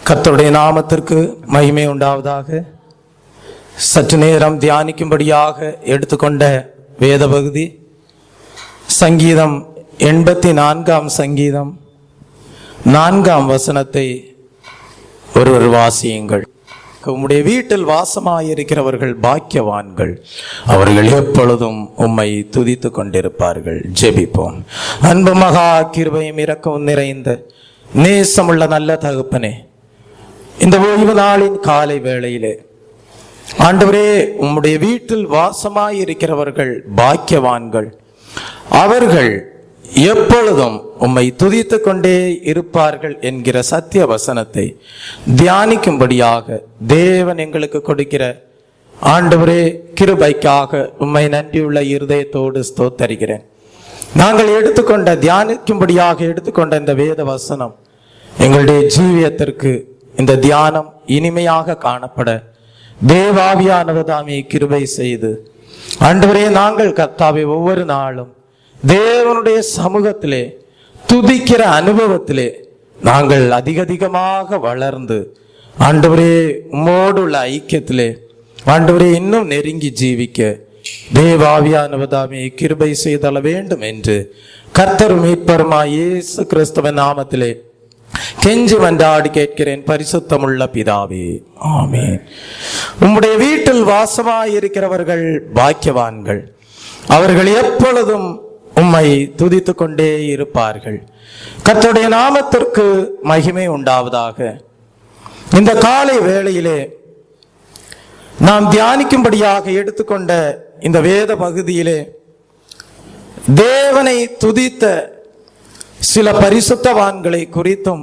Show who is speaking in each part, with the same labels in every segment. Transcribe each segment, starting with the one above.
Speaker 1: கர்த்தருடைய நாமத்திற்கு மகிமை உண்டாவதாக. சற்று நேரம் தியானிக்கும்படியாக எடுத்துக்கொண்ட வேத பகுதி சங்கீதம் 84 சங்கீதம் 4 வசனத்தை ஒருவர் வாசியுங்கள். உம்முடைய வீட்டில் வாசமாயிருக்கிறவர்கள் பாக்கியவான்கள், அவர்கள் எப்பொழுதும் உம்மை துதித்து கொண்டிருப்பார்கள். ஜெபிப்போம். அன்பு மகா கிருபையும் இரக்கமும் நிறைந்த நேசமுள்ள நல்ல தகப்பனே, இந்த ஓய்வு நாளின் காலை வேளையிலே ஆண்டவரே, உம்முடைய வீட்டில் வாசமாயிருக்கிறவர்கள் பாக்கியவான்கள், அவர்கள் எப்பொழுதும் உம்மை துதித்து கொண்டே இருப்பார்கள் என்கிற சத்திய வசனத்தை தியானிக்கும்படியாக தேவன் எங்களுக்கு கொடுக்கிற ஆண்டவரே கிருபைக்காக உம்மை நன்றியுள்ள இருதயத்தோடு ஸ்தோத்தரிக்கிறேன். நாங்கள் தியானிக்கும்படியாக எடுத்துக்கொண்ட இந்த வேத வசனம் எங்களுடைய ஜீவியத்திற்கு இந்த தியானம் இனிமையாக காணப்பட தேவாவியானவதாமே கிருபை செய்து ஆண்டவரே, நாங்கள் கர்த்தாவே ஒவ்வொரு நாளும் தேவனுடைய சமூகத்திலே துதிக்கிற அனுபவத்திலே நாங்கள் அதிகமாக வளர்ந்து ஆண்டவரே உம்மோடுள்ள ஐக்கியத்திலே ஆண்டவரே இன்னும் நெருங்கி ஜீவிக்க தேவாவியானவதாமே கிருபை செய்தள வேண்டும் என்று கர்த்தர் மீட்பருமாய் இயேசு கிறிஸ்துவின் நாமத்திலே கெஞ்சி மன்றாடி கேட்கிறேன், பரிசுத்தமுள்ள பிதாவே, ஆமென். உம்முடைய வீட்டில் வாசமாயிருக்கிறவர்கள் பாக்கியவான்கள், அவர்கள் எப்பொழுதும் உம்மை துதித்து கொண்டே இருப்பார்கள். கர்த்தருடைய நாமத்திற்கு மகிமை உண்டாவதாக. இந்த காலை வேளையிலே நாம் தியானிக்கும்படியாக எடுத்துக்கொண்ட இந்த வேத பகுதியிலே தேவனை துதித்த சில பரிசுத்தவான்களை குறித்தும்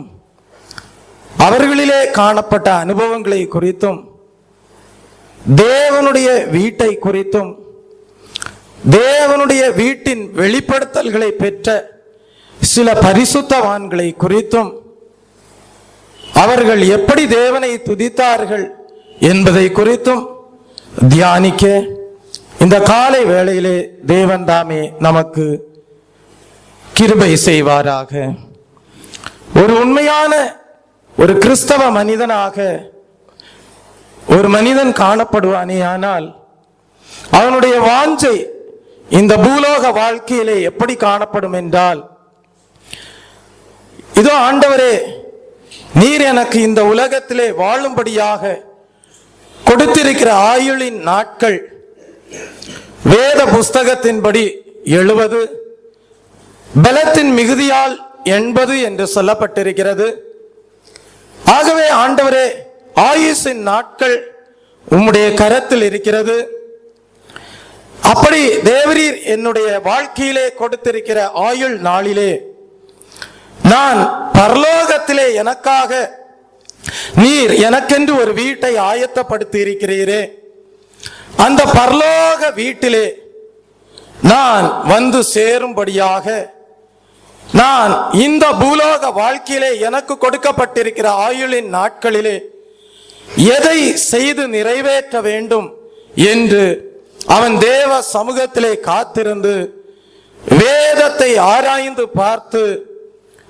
Speaker 1: அவர்களிலே காணப்பட்ட அனுபவங்களை குறித்தும் தேவனுடைய வீட்டை குறித்தும் தேவனுடைய வீட்டின் வெளிப்படுத்தல்களை பெற்ற சில பரிசுத்தவான்களை குறித்தும் அவர்கள் எப்படி தேவனை துதித்தார்கள் என்பதை குறித்தும் தியானிக்க இந்த காலை வேளையிலே தேவன் தாமே நமக்கு கிருபை செய்வாராக. ஒரு உண்மையான ஒரு கிறிஸ்தவ மனிதனாக ஒரு மனிதன் காணப்படுவானே ஆனால் அவனுடைய வாஞ்சை இந்த பூலோக வாழ்க்கையிலே எப்படி காணப்படும் என்றால், இதோ ஆண்டவரே, நீர் எனக்கு இந்த உலகத்திலே வாழும்படியாக கொடுத்திருக்கிற ஆயுளின் நாட்கள் வேத புஸ்தகத்தின்படி 70, பலத்தின் மிகுதியால் 80 என்று சொல்லப்பட்டிருக்கிறது. ஆகவே ஆண்டவரே, ஆயுசின் நாட்கள் உம்முடைய கரத்தில் இருக்கிறது. அப்படி தேவரீர் என்னுடைய வாழ்க்கையிலே கொடுத்திருக்கிற ஆயுள் நாளிலே நான் பரலோகத்திலே எனக்காக நீர் எனக்கென்று ஒரு வீட்டை ஆயத்தப்படுத்தி இருக்கிறீரே, அந்த பரலோக வீட்டிலே நான் வந்து சேரும்படியாக நான் இந்த பூலோக வாழ்க்கையிலே எனக்கு கொடுக்கப்பட்டிருக்கிற ஆயுளின் நாட்களிலே எதை செய்து நிறைவேற்ற வேண்டும் என்று அவன் தேவ சமூகத்திலே காத்திருந்து வேதத்தை ஆராய்ந்து பார்த்து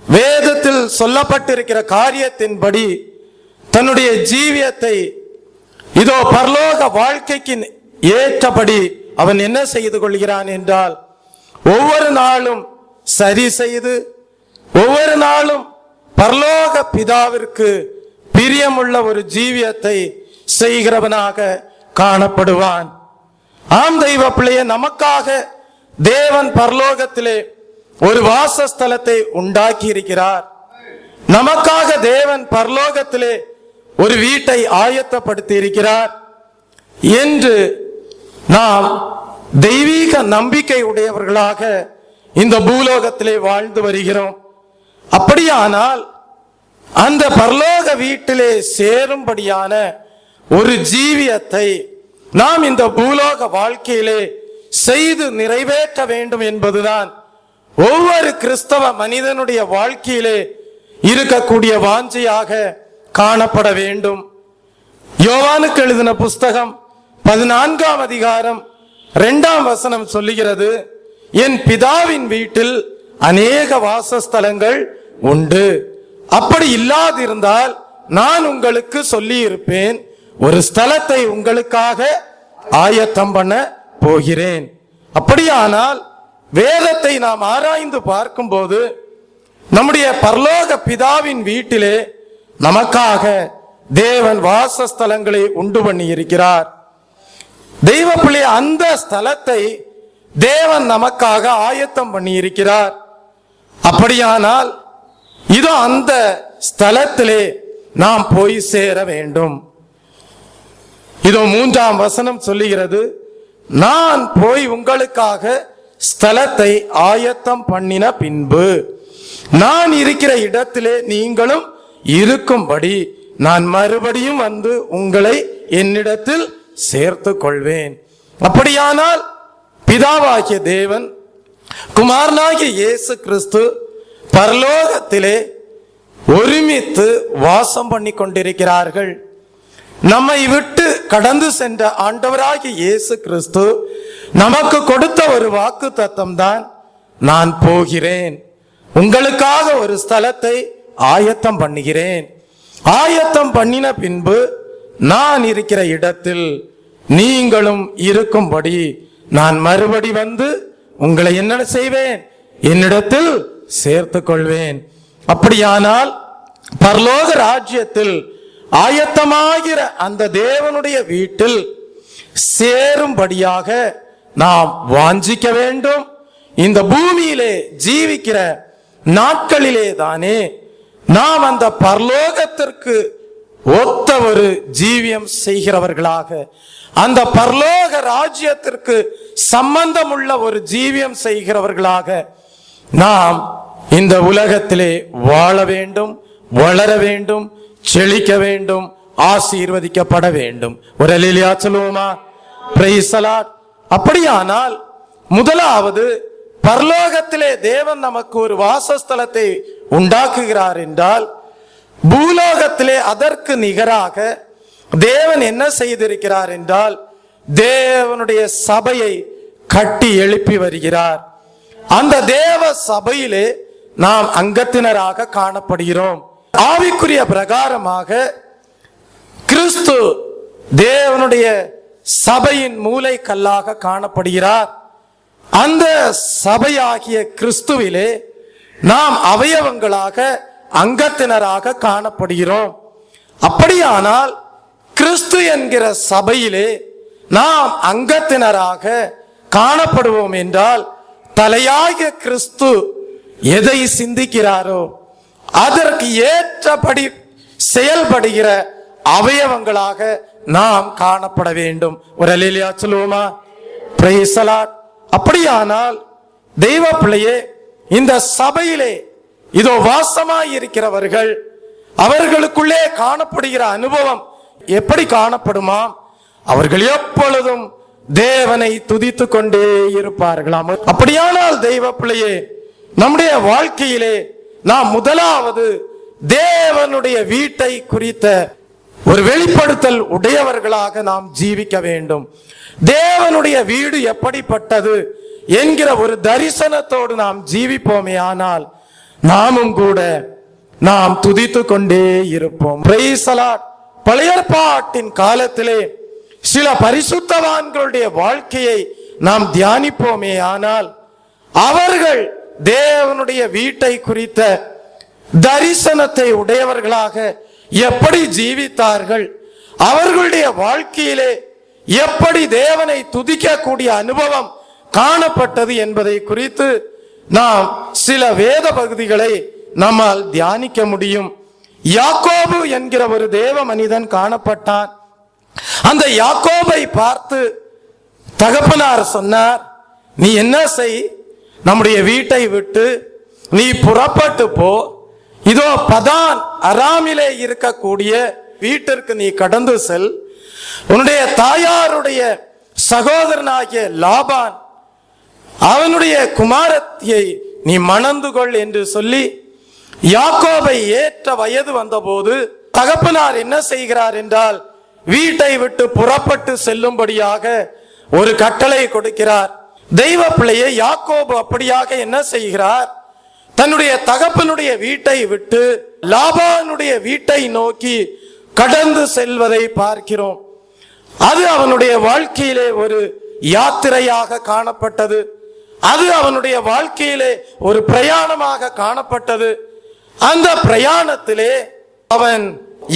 Speaker 1: வேதத்தில் சொல்லப்பட்டிருக்கிற காரியத்தின்படி தன்னுடைய ஜீவியத்தை இதோ பரலோக வாழ்க்கைக்கு ஏற்றபடி அவன் என்ன செய்து கொள்கிறான் என்றால், ஒவ்வொரு நாளும் சரி செய்து ஒவ்வொரு நாளும் பரலோக பிதாவிற்கு பிரியமுள்ள ஒரு ஜீவியத்தை செய்கிறவனாக காணப்படுவான். ஆம் தெய்வ பிள்ளையே, நமக்காக தேவன் பரலோகத்திலே ஒரு வாசஸ்தலத்தை உண்டாக்கி இருக்கிறார். நமக்காக தேவன் பரலோகத்திலே ஒரு வீட்டை ஆயத்தப்படுத்தி இருக்கிறார் என்று நாம் தெய்வீக நம்பிக்கை உடையவர்களாக இந்த பூலோகத்திலே வாழ்ந்து வருகிறோம். அப்படியானால் அந்த பரலோக வீட்டிலே சேரும்படியான ஒரு ஜீவியத்தை நாம் இந்த பூலோக வாழ்க்கையிலே செய்து நிறைவேற்ற வேண்டும் என்பதுதான் ஒவ்வொரு கிறிஸ்தவ மனிதனுடைய வாழ்க்கையிலே இருக்கக்கூடிய வாஞ்சையாக காணப்பட வேண்டும். யோவானுக்கு எழுதின புஸ்தகம் 14 அதிகாரம் 2 சொல்லுகிறது, என் பிதாவின் வீட்டில் அநேக வாசஸ்தலங்கள் உண்டு, அப்படி இல்லாதிருந்தால் நான் உங்களுக்கு சொல்லி இருப்பேன், ஒரு ஸ்தலத்தை உங்களுக்காக ஆயத்தம் பண்ண போகிறேன். அப்படியானால் வேதத்தை நாம் ஆராய்ந்து பார்க்கும்போது நம்முடைய பரலோக பிதாவின் வீட்டிலே நமக்காக தேவன் வாசஸ்தலங்களை உண்டு பண்ணி இருக்கிறார். தெய்வ பிள்ளை, அந்த ஸ்தலத்தை தேவன் நமக்காக ஆயத்தம் பண்ணி இருக்கிறார். அப்படியானால் இதோ அந்த ஸ்தலத்திலே நாம் போய் சேர வேண்டும். இதோ 3ஆம் வசனம் சொல்லுகிறது, நான் போய் உங்களுக்காக ஸ்தலத்தை ஆயத்தம் பண்ணின பின்பு நான் இருக்கிற இடத்திலே நீங்களும் இருக்கும்படி நான் மறுபடியும் வந்து உங்களை என்னிடத்தில் சேர்த்து கொள்வேன். அப்படியானால் பிதாவாகிய தேவன், குமாரனாகிய இயேசு கிறிஸ்து பரலோகத்திலே ஒருமித்து வாசம் பண்ணி கொண்டிருக்கிறார்கள். நம்மை விட்டு கடந்து சென்ற ஆண்டவராகிய இயேசு கிறிஸ்து நமக்கு கொடுத்த ஒரு வாக்கு தத்தம் தான், நான் போகிறேன், உங்களுக்காக ஒரு ஸ்தலத்தை ஆயத்தம் பண்ணுகிறேன். ஆயத்தம் பண்ணின பின்பு நான் இருக்கிற இடத்தில் நீங்களும் இருக்கும்படி நான் மறுபடி வந்து உங்களை என்ன செய்வேன், என்னிடத்தில் சேர்த்து கொள்வேன். அப்படியானால் பரலோக ராஜ்யத்தில் ஆயத்தமாகிற அந்த தேவனுடைய வீட்டில் சேரும்படியாக நாம் வாஞ்சிக்க வேண்டும். இந்த பூமியிலே ஜீவிக்கிற நாட்களிலே தானே நாம் அந்த பரலோகத்திற்கு ஒத்த ஒரு ஜீவியம் செய்கிறவர்களாக, அந்த பரலோக ராஜ்யத்திற்கு சம்பந்தம் உள்ள ஒரு ஜீவியம் செய்கிறவர்களாக நாம் இந்த உலகத்திலே வாழ வேண்டும், வளர வேண்டும், செழிக்க வேண்டும், ஆசீர்வதிக்கப்பட வேண்டும். ஒரு அல்லேலூயா சொல்லுவோமா? Praise the Lord. அப்படியானால் முதலாவது பரலோகத்திலே தேவன் நமக்கு ஒரு வாசஸ்தலத்தை உண்டாக்குகிறார் என்றால், பூலோகத்திலே அதற்கு நிகராக தேவன் என்ன செய்திருக்கிறார் என்றால், தேவனுடைய சபையை கட்டி எழுப்பி வருகிறார். அந்த தேவ சபையிலே நாம் அங்கத்தினராக காணப்படுகிறோம். ஆவிக்குரிய பிரகாரமாக கிறிஸ்து தேவனுடைய சபையின் மூலை கல்லாக காணப்படுகிறார். அந்த சபையாகிய கிறிஸ்துவிலே நாம் அவயவங்களாக அங்கத்தினராக காணப்படுகிறோம். அப்படியானால் கிறிஸ்து என்கிற சபையிலே நாம் அங்கத்தினராக காணப்படுவோம் என்றால், தலையாகிய கிறிஸ்து எதை சிந்திக்கிறாரோ அதற்கு ஏற்றபடி செயல்படுகிற அவயவங்களாக நாம் காணப்பட வேண்டும். ஒரு அல்லேலூயா சொல்லுவோமா? Praise the Lord. அப்படியானால் தெய்வ பிள்ளையே, இந்த சபையிலே இதோ வாசமாய் இருக்கிறவர்கள், அவர்களுக்குள்ளே காணப்படுகிற அனுபவம் எப்படி காணப்படுமாம்? அவர்கள் எப்பொழுதும் தேவனை துதித்து கொண்டே இருப்பார்களாம். அப்படியானால் தெய்வ பிள்ளையே, நம்முடைய வாழ்க்கையிலே நாம் முதலாவது தேவனுடைய வீட்டை குறித்த ஒரு வெளிப்படுத்தல் உடையவர்களாக நாம் ஜீவிக்க வேண்டும். தேவனுடைய வீடு எப்படிப்பட்டது என்கிற ஒரு தரிசனத்தோடு நாம் ஜீவிப்போமே ஆனால் நாமும் கூட நாம் துதித்து கொண்டே இருப்போம். Praise the Lord. பழைய ஏற்பாட்டின் காலத்திலே சில பரிசுத்தவான்களுடைய வாழ்க்கையை நாம் தியானிப்போமே ஆனால் அவர்கள் தேவனுடைய வீட்டை குறித்த தரிசனத்தை உடையவர்களாக எப்படி ஜீவித்தார்கள், அவர்களுடைய வாழ்க்கையிலே எப்படி தேவனை துதிக்கக்கூடிய அனுபவம் காணப்பட்டது என்பதை குறித்து நாம் சில வேத பகுதிகளை நம்மால் தியானிக்க முடியும். யாக்கோபு என்கிற ஒரு தேவ மனிதன் காணப்பட்டான். அந்த யாக்கோபை பார்த்து தகப்பனார் சொன்னார், நீ என்ன செய், நம்முடைய வீட்டை விட்டு நீ புறப்பட்டு போ, இதோ பதான் அராமிலே இருக்கக்கூடிய வீட்டிற்கு நீ கடந்து செல், உன்னுடைய தாயாருடைய சகோதரனாகிய லாபான் அவனுடைய குமாரத்தியை நீ மணந்து கொள் என்று சொல்லி யாக்கோபை ஏற்ற வயது வந்தபோது தகப்பனார் என்ன செய்கிறார் என்றால், வீட்டை விட்டு புறப்பட்டு செல்லும்படியாக ஒரு கட்டளை கொடுக்கிறார். தெய்வ பிள்ளையை யாக்கோபு அப்படியாக என்ன செய்கிறார், தன்னுடைய தகப்பனுடைய வீட்டை விட்டு லாபானுடைய வீட்டை நோக்கி கடந்து செல்வதை பார்க்கிறோம். அது அவனுடைய வாழ்க்கையிலே ஒரு யாத்திரையாக காணப்பட்டது. அது அவனுடைய வாழ்க்கையிலே ஒரு பிரயாணமாக காணப்பட்டது. அந்த பிரயாணத்திலே அவன்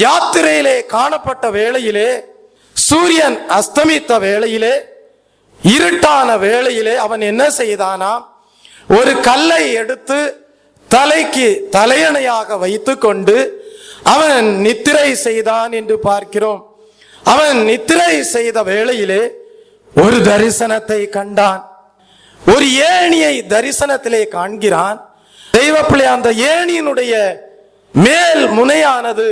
Speaker 1: யாத்திரையிலே காணப்பட்ட வேளையிலே, சூரியன் அஸ்தமித்த வேளையிலே, இருட்டான வேளையிலே அவன் என்ன செய்தானாம்? ஒரு கல்லை எடுத்து தலைக்கு தலையணையாக வைத்து கொண்டு அவன் நித்திரை செய்தான் என்று பார்க்கிறோம். அவன் நித்திரை செய்த வேளையிலே ஒரு தரிசனத்தை கண்டான். ஒரு ஏணியை தரிசனத்திலே காண்கிறான். தெய்வப்பிள்ளை, அந்த ஏணியினுடைய மேல் முனையானது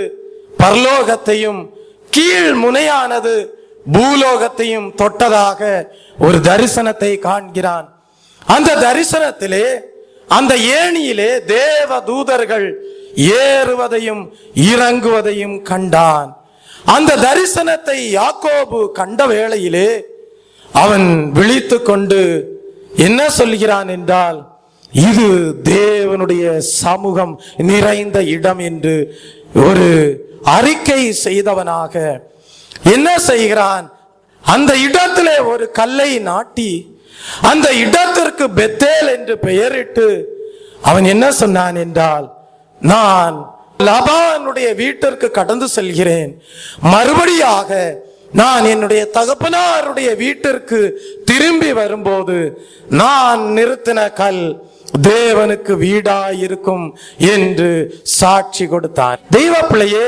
Speaker 1: பரலோகத்தையும் கீழ் முனையானது பூலோகத்தையும் தொட்டதாக ஒரு தரிசனத்தை காண்கிறான். அந்த தரிசனத்திலே அந்த ஏணியிலே தேவ தூதர்கள் ஏறுவதையும் இறங்குவதையும் கண்டான். அந்த தரிசனத்தை யாக்கோபு கண்ட வேளையிலே அவன் விழித்து கொண்டு என்ன சொல்கிறான் என்றால், இது தேவனுடைய சமூகம் நிறைந்த இடம் என்று ஒரு அறிக்கை செய்தவனாக என்ன செய்கிறான்? அந்த இடத்திலே ஒரு கல்லை நாட்டி அந்த இடத்திற்கு பெத்தேல் என்று பெயரிட்டு அவன் என்ன சொன்னான் என்றால், நான் லாபானுடைய வீட்டிற்கு கடந்து செல்கிறேன், மறுபடியாக நான் என்னுடைய தகப்பனாருடைய வீட்டிற்கு திரும்பி வரும்போது நான் நிறுத்தின கல் தேவனுக்கு வீடாயிருக்கும் என்று சாட்சி கொடுத்தான். தெய்வ பிள்ளையே,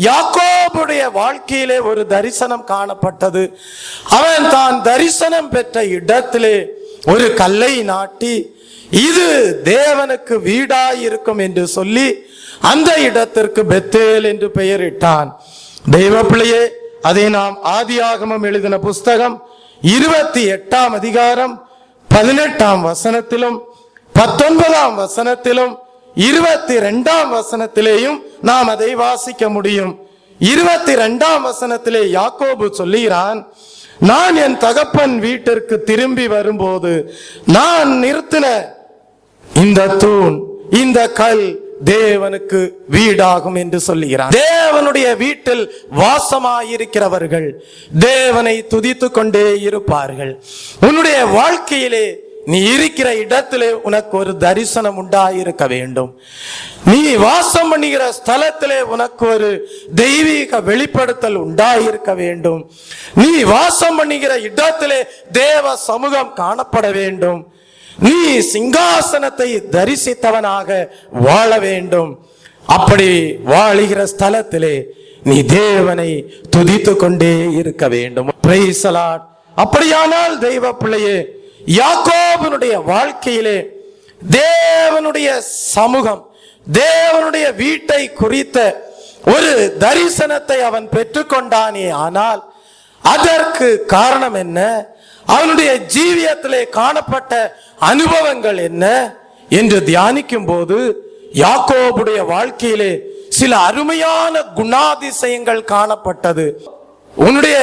Speaker 1: யாக்கோபுடைய வாழ்க்கையிலே ஒரு தரிசனம் காணப்பட்டது. அவன் தான் தரிசனம் பெற்ற இடத்திலே ஒரு கல்லை நாட்டி இது தேவனுக்கு வீடாயிருக்கும் என்று சொல்லி அந்த இடத்திற்கு பெத்தேல் என்று பெயரிட்டான். தெய்வ பிள்ளையே, அதை நாம் ஆதியாகமம் எழுதின புஸ்தகம் 28ஆம் அதிகாரம் 18ஆம் வசனத்திலும் 19ஆம் வசனத்திலும் 22ஆம் வசனத்திலேயும் நாம் அதை வாசிக்க முடியும். 22ஆம் வசனத்திலே யாக்கோபு சொல்லுகிறான், நான் என் தகப்பன் வீட்டிற்கு திரும்பி வரும்போது நான் நிறுத்தின இந்த தூண், இந்த கல் தேவனுக்கு வீடாகும் என்று சொல்லுகிறார். தேவனுடைய வீட்டில் வாசமாயிருக்கிறவர்கள் தேவனை துதித்துக் கொண்டே இருப்பார்கள். உன்னுடைய வாழ்க்கையிலே நீ இருக்கிற இடத்திலே உனக்கு ஒரு தரிசனம் உண்டாயிருக்க வேண்டும். நீ வாசம் பண்ணுகிற ஸ்தலத்திலே உனக்கு ஒரு தெய்வீக வெளிப்படுத்தல் உண்டாயிருக்க வேண்டும். நீ வாசம் பண்ணுகிற இடத்திலே தேவ சமூகம் காணப்பட வேண்டும். நீ சிங்காசனத்தை தரிசித்தவனாக வாழ வேண்டும். அப்படி வாழுகிற ஸ்தலத்திலே நீ தேவனை துதித்துக் கொண்டே இருக்க வேண்டும். Praise the Lord. அப்படியானால் தெய்வ பிள்ளையே, யாக்கோபுனுடைய வாழ்க்கையிலே தேவனுடைய சமூகம், தேவனுடைய வீட்டை குறித்த ஒரு தரிசனத்தை அவன் பெற்றுக்கொண்டானே. ஆனால் அதற்கு காரணம் என்ன? அவனுடைய ஜீவியத்திலே காணப்பட்ட அனுபவங்கள் என்ன என்று தியானிக்கும் போது யாக்கோபுடைய வாழ்க்கையிலே சில அருமையான குணாதிசயங்கள் காணப்பட்டது. உன்னுடைய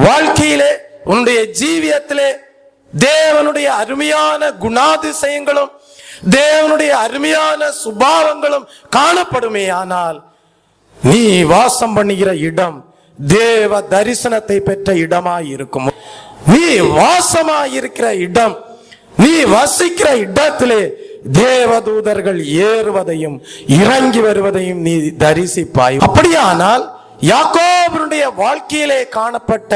Speaker 1: வாழ்க்கையிலே, உன்னுடைய ஜீவியத்திலே தேவனுடைய அருமையான குணாதிசயங்களும் தேவனுடைய அருமையான சுபாவங்களும் காணப்படுமே. ஆனால் நீ வாசம் பண்ணுகிற இடம் தேவ தரிசனத்தை பெற்ற இடமாய் இருக்கும். நீ வாசமாயிருக்கிற இடம், நீ வசிக்கிற இடத்திலே தேவதூதர்கள் ஏறுவதையும் இறங்கி வருவதையும் நீ தரிசிப்பாய். அப்படியானால் யாக்கோபுடைய வாழ்க்கையிலே காணப்பட்ட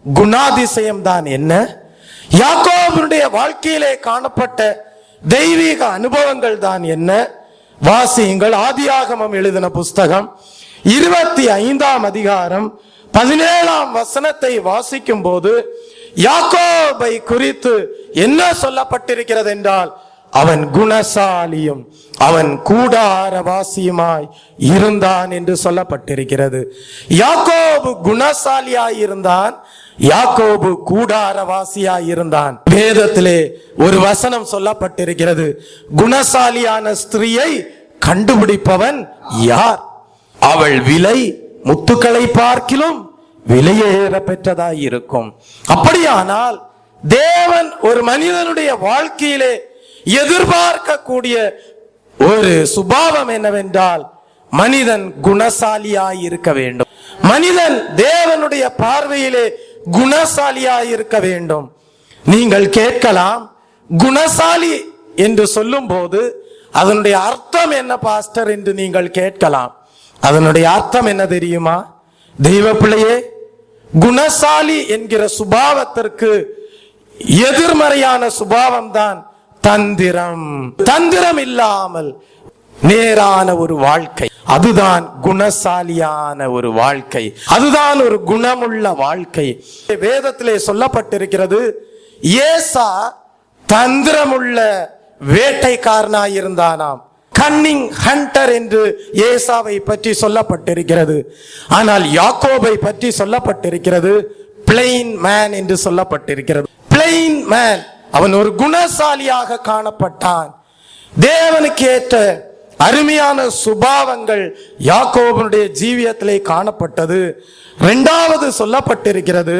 Speaker 1: குணாதிசயம் தான் என்ன? யாக்கோபுடைய வாழ்க்கையிலே காணப்பட்ட தெய்வீக அனுபவங்கள் தான் என்ன? வாசியுங்கள். ஆதியாகமம் எழுதின புஸ்தகம் 25ஆம் அதிகாரம் 17ஆம் வசனத்தை வாசிக்கும் போது யாக்கோபை குறித்து என்ன சொல்லப்பட்டிருக்கிறது என்றால், அவன் குணசாலியும் அவன் கூடாரவாசியுமாய் இருந்தான் என்று சொல்லப்பட்டிருக்கிறது. யாக்கோபு குணசாலியாய் இருந்தான், யாக்கோபு கூடாரவாசியாய் இருந்தான். வேதத்திலே ஒரு வசனம் சொல்லப்பட்டிருக்கிறது, குணசாலியான ஸ்திரீயை கண்டுபிடிப்பவன் யார்? அவள் விலை முத்துக்களை பார்க்கிலும் விலையேற பெற்றதாய் இருக்கும். அப்படியானால் தேவன் ஒரு மனிதனுடைய வாழ்க்கையிலே எதிர்பார்க்கக்கூடிய ஒரு சுபாவம் என்னவென்றால் மனிதன் குணசாலியாய் இருக்க வேண்டும். மனிதன் தேவனுடைய பார்வையிலே குணசாலியாய் இருக்க வேண்டும். நீங்கள் கேட்கலாம், குணசாலி என்று சொல்லும் போது அதனுடைய அர்த்தம் என்ன பாஸ்டர் என்று நீங்கள் கேட்கலாம். அதனுடைய அர்த்தம் என்ன தெரியுமா? தெய்வ பிள்ளையே, குணசாலி என்கிற சுபாவத்திற்கு எதிர்மறையான சுபாவம் தான் தந்திரம். தந்திரம் இல்லாமல் நேரான ஒரு வாழ்க்கை, அதுதான் குணசாலியான ஒரு வாழ்க்கை, அதுதான் ஒரு குணமுள்ள வாழ்க்கை. வேதத்திலே சொல்லப்பட்டிருக்கிறது, ஏசா தந்திரமுள்ள வேட்டைக்காரனாய் இருந்தானாம். கன்னிங் ஹண்டர் என்று ஏசாவை பற்றி சொல்லப்பட்டிருக்கிறது. ஆனால் யாக்கோபை பற்றி சொல்லப்பட்டிருக்கிறது பிளைன் மேன் என்று சொல்லப்பட்டிருக்கிறது. பிளைன் மேன், அவன் ஒரு குணசாலியாக காணப்பட்டான். தேவனுக்கு ஏற்ற அருமையான சுபாவங்கள் யாக்கோபனுடைய ஜீவியத்திலே காணப்பட்டது. இரண்டாவது சொல்லப்பட்டிருக்கிறது,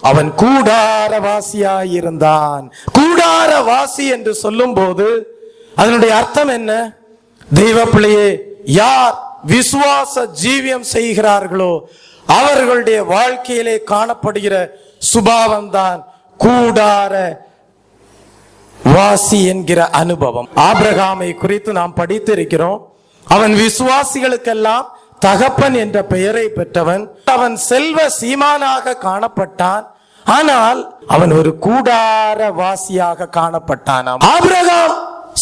Speaker 1: அவன் கூடாரவாசியாய் இருந்தான். கூடாரவாசி என்று சொல்லும் போது அதனுடைய அர்த்தம் என்ன? தெய்வ பிள்ளையே, யார் விசுவாச ஜீவியம் செய்கிறார்களோ அவர்களுடைய வாழ்க்கையிலே காணப்படுகிற சுபாவம் தான் கூடார வாசி என்கிற அனுபவம். ஆபிரகாமை குறித்து நாம் படித்திருக்கிறோம். அவன் விசுவாசிகளுக்கெல்லாம் தகப்பன் என்ற பெயரை பெற்றவன். அவன் செல்வ சீமானாக காணப்பட்டான். ஆனால் அவன் ஒரு கூடார வாசியாக காணப்பட்டான். ஆபிரகாம்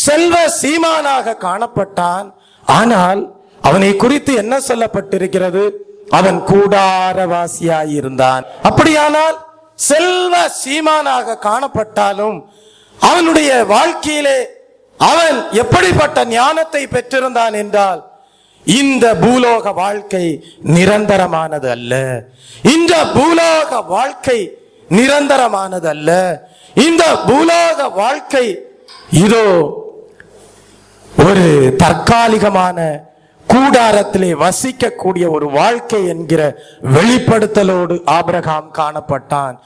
Speaker 1: செல்வ சீமானாக காணப்பட்டான். ஆனால் அவனை குறித்து என்ன சொல்லப்பட்டிருக்கிறது? அவன் கூடாரவாசியாய் இருந்தான். அப்படியானால் செல்வ சீமானாக காணப்பட்டாலும் அவனுடைய வாழ்க்கையிலே அவன் எப்படிப்பட்ட ஞானத்தை பெற்றிருந்தான் என்றால், இந்த பூலோக வாழ்க்கை நிரந்தரமானது அல்ல. இந்த பூலோக வாழ்க்கை நிரந்தரமானது அல்ல. இந்த பூலோக வாழ்க்கை இதோ ஒரு தற்காலிகமான கூடாரத்திலே வசிக்கக்கூடிய ஒரு வாழ்க்கை என்கிற வெளிப்படுத்தலோடு ஆபிரகாம் காணப்பட்டான்.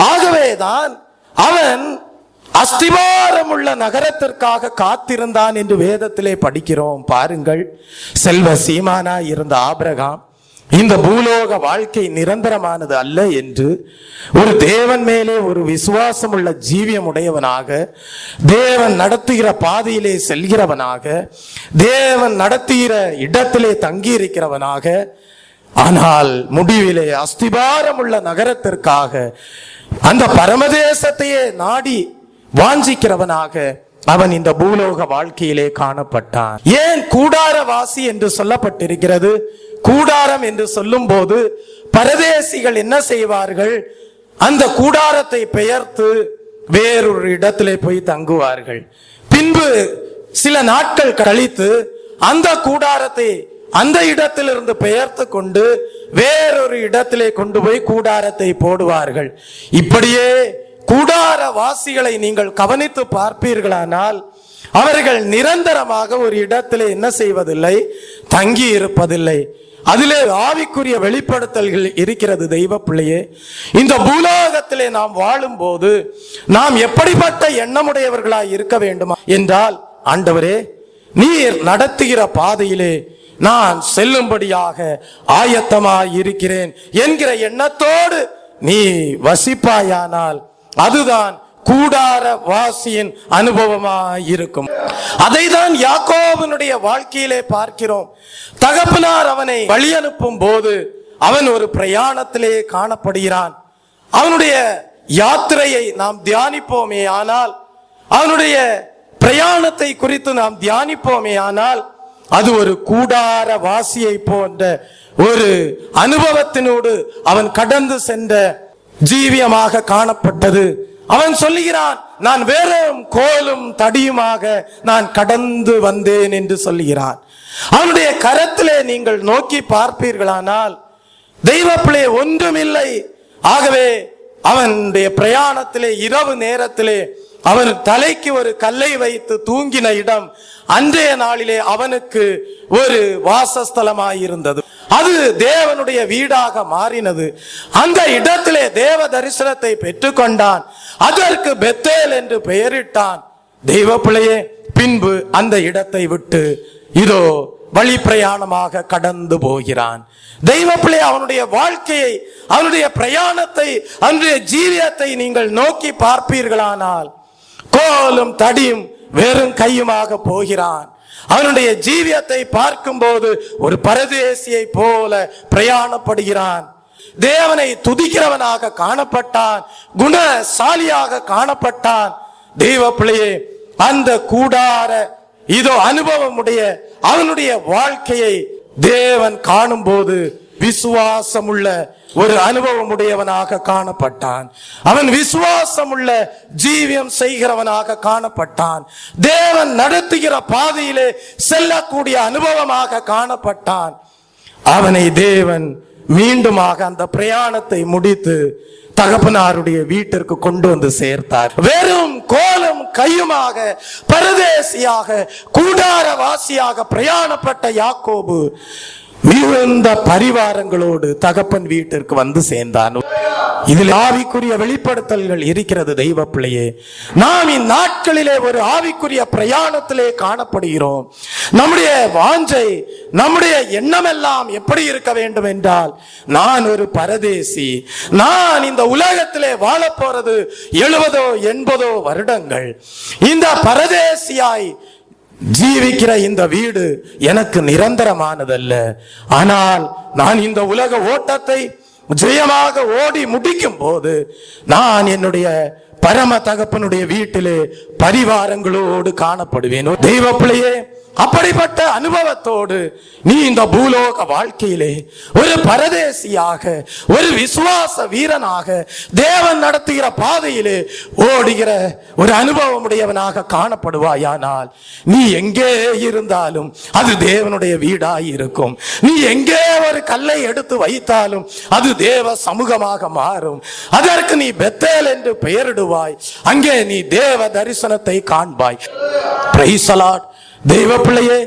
Speaker 1: ஆகவேதான் அவன் அஸ்திவாரம் உள்ள நகரத்திற்காக காத்திருந்தான் என்று வேதத்திலே படிக்கிறோம். பாருங்கள், செல்வ சீமானா இருந்த ஆபிரகாம் இந்த பூலோக வாழ்க்கை நிரந்தரமானது அல்ல என்று ஒரு தேவன் மேலே ஒரு விசுவாசம் உள்ள ஜீவியம் உடையவனாக, தேவன் நடத்துகிற பாதையிலே செல்கிறவனாக, தேவன் நடத்துகிற இடத்திலே தங்கி இருக்கிறவனாக, ஆனால் முடிவிலே அஸ்திபாரம் உள்ள நகரத்திற்காக அந்த பரமதேசத்தையே நாடி வாஞ்சிக்கிறவனாக அவன் இந்த பூலோக வாழ்க்கையிலே காணப்பட்டான். ஏன் கூடாரவாசி என்று சொல்லப்பட்டிருக்கிறது? கூடாரம் என்று சொல்லும் போது பரதேசிகள் என்ன செய்வார்கள்? அந்த கூடாரத்தை பெயர்த்து வேறொரு இடத்திலே போய் தங்குவார்கள். பின்பு சில நாட்கள் கழித்து அந்த கூடாரத்தை அந்த இடத்திலிருந்து பெயர்த்து கொண்டு வேறொரு இடத்திலே கொண்டு போய் கூடாரத்தை போடுவார்கள். இப்படியே கூடார வாசிகளை நீங்கள் கவனித்து பார்ப்பீர்களானால் அவர்கள் நிரந்தரமாக ஒரு இடத்திலே என்ன செய்வதில்லை, தங்கி இருப்பதில்லை. அதிலே ஆவிக்குரிய வெளிப்படுத்தல்கள் இருக்கிறது. தெய்வ பிள்ளையே, இந்த பூலோகத்திலே நாம் வாழும் போது நாம் எப்படிப்பட்ட எண்ணமுடையவர்களாய் இருக்க வேண்டுமா என்றால், ஆண்டவரே, நீர் நடத்துகிற பாதையிலே நான் செல்லும்படியாக ஆயத்தமாய் இருக்கிறேன் என்கிற எண்ணத்தோடு நீ வசிப்பாயானால் அதுதான் கூடார வாசியின் அனுபவமாய் இருக்கும். அதை தான் யாக்கோபனுடைய வாழ்க்கையிலே பார்க்கிறோம். தகப்பனார் அவனை வழி அனுப்பும் போது அவன் ஒரு பிரயாணத்திலே காணப்படுகிறான். அவனுடைய யாத்திரையை நாம் தியானிப்போமே ஆனால், அவனுடைய பிரயாணத்தை குறித்து நாம் தியானிப்போமே ஆனால், அது ஒரு கூடார வாசியை போன்ற ஒரு அனுபவத்தினோடு அவன் கடந்து சென்ற ஜீவியமாக காணப்பட்டது. அவன் சொல்லுகிறான், நான் வெறும் கோலும் தடியுமாக நான் கடந்து வந்தேன் என்று சொல்லுகிறான். அவனுடைய கரத்திலே நீங்கள் நோக்கி பார்ப்பீர்களானால் தெய்வ பிள்ளை ஒன்றுமில்லை. ஆகவே அவனுடைய பிரயாணத்திலே இரவு நேரத்திலே அவன் தலைக்கு ஒரு கல்லை வைத்து தூங்கின இடம் அன்றைய நாளிலே அவனுக்கு ஒரு வாசஸ்தலமாயிருந்தது. அது தேவனுடைய வீடாக மாறினது. அந்த இடத்திலே தேவ தரிசனத்தை பெற்றுக்கொண்டான். அதற்கு பெத்தேல் என்று பெயரிட்டான். தெய்வ பிள்ளையே, பின்பு அந்த இடத்தை விட்டு இதோ வழி பிரயாணமாக கடந்து போகிறான். தெய்வ பிள்ளை, அவனுடைய வாழ்க்கையை, அவனுடைய பிரயாணத்தை, அவனுடைய ஜீவியத்தை நீங்கள் நோக்கி பார்ப்பீர்களானால் கோலும் தடியும் வெறும் கையுமாக போகிறான். அவனுடைய ஜீவியத்தை பார்க்கும்போது ஒரு பரதேசியை போல பிரயாணப்படுகிறான். தேவனை துதிக்கிறவனாக காணப்பட்டான், குணசாலியாக காணப்பட்டான். தெய்வ பிள்ளையே, அந்த கூடார இதோ அனுபவமுடைய அவனுடைய வாழ்க்கையை தேவன் காணும் போது விசுவாசமுள்ள ஒரு அனுபவமுடையவனாக காணப்பட்டான். அவன் விசுவாசமுள்ள ஜீவியம் செய்கிறவனாக காணப்பட்டான். தேவன் நடத்துகிற பாதையிலே செல்லக்கூடிய அனுபவமாக காணப்பட்டான். அவனை தேவன் மீண்டுமாக அந்த பிரயாணத்தை முடித்து தகப்பனாருடைய வீட்டிற்கு கொண்டு வந்து சேர்த்தார். வெறும் கோலும் கையுமாக பரதேசியாக கூடாரவாசியாக பிரயாணப்பட்ட யாக்கோபு மிகுந்த பரிவாரங்களோடு தகப்பன் வீட்டிற்கு வந்து சேர்ந்தான். இதில் ஆவிக்குரிய வெளிப்படுத்தல்கள் இருக்கிறது. தெய்வ பிள்ளையே, நாம் இந்நாட்களிலே ஒரு ஆவிக்குரிய பிரயாணத்திலே காணப்படுகிறோம். நம்முடைய வாஞ்சை, நம்முடைய எண்ணம் எல்லாம் எப்படி இருக்க வேண்டும் என்றால், நான் ஒரு பரதேசி, நான் இந்த உலகத்திலே வாழ போறது 70 80 வருடங்கள். இந்த பரதேசியாய் ஜீவிக்கிற இந்த வீடு எனக்கு நிரந்தரமானதல்ல. ஆனால் நான் இந்த உலக ஓட்டத்தை ஜெயமாக ஓடி முடிக்கும் போது நான் என்னுடைய பரம தகப்பனுடைய வீட்டிலே பரிவாரங்களோடு காணப்படுவேன். தெய்வ பிள்ளையே, அப்படிப்பட்ட அனுபவத்தோடு நீ இந்த பூலோக வாழ்க்கையிலே ஒரு பரதேசியாக, ஒரு விசுவாச வீரனாக, தேவன் நடத்துகிற பாதையிலே ஓடுகிற ஒரு அனுபவமுடையவனாக காணப்படுவாயானால் நீ எங்கே இருந்தாலும் அது தேவனுடைய வீடாய் இருக்கும். நீ எங்கே ஒரு கல்லை எடுத்து வைத்தாலும் அது தேவ சமூகமாக மாறும். அதற்கு நீ பெத்தேல் என்று பெயரிடுவாய். அங்கே நீ தேவ தரிசனத்தை காண்பாய். Praise the Lord. தெய்வ பிள்ளையே,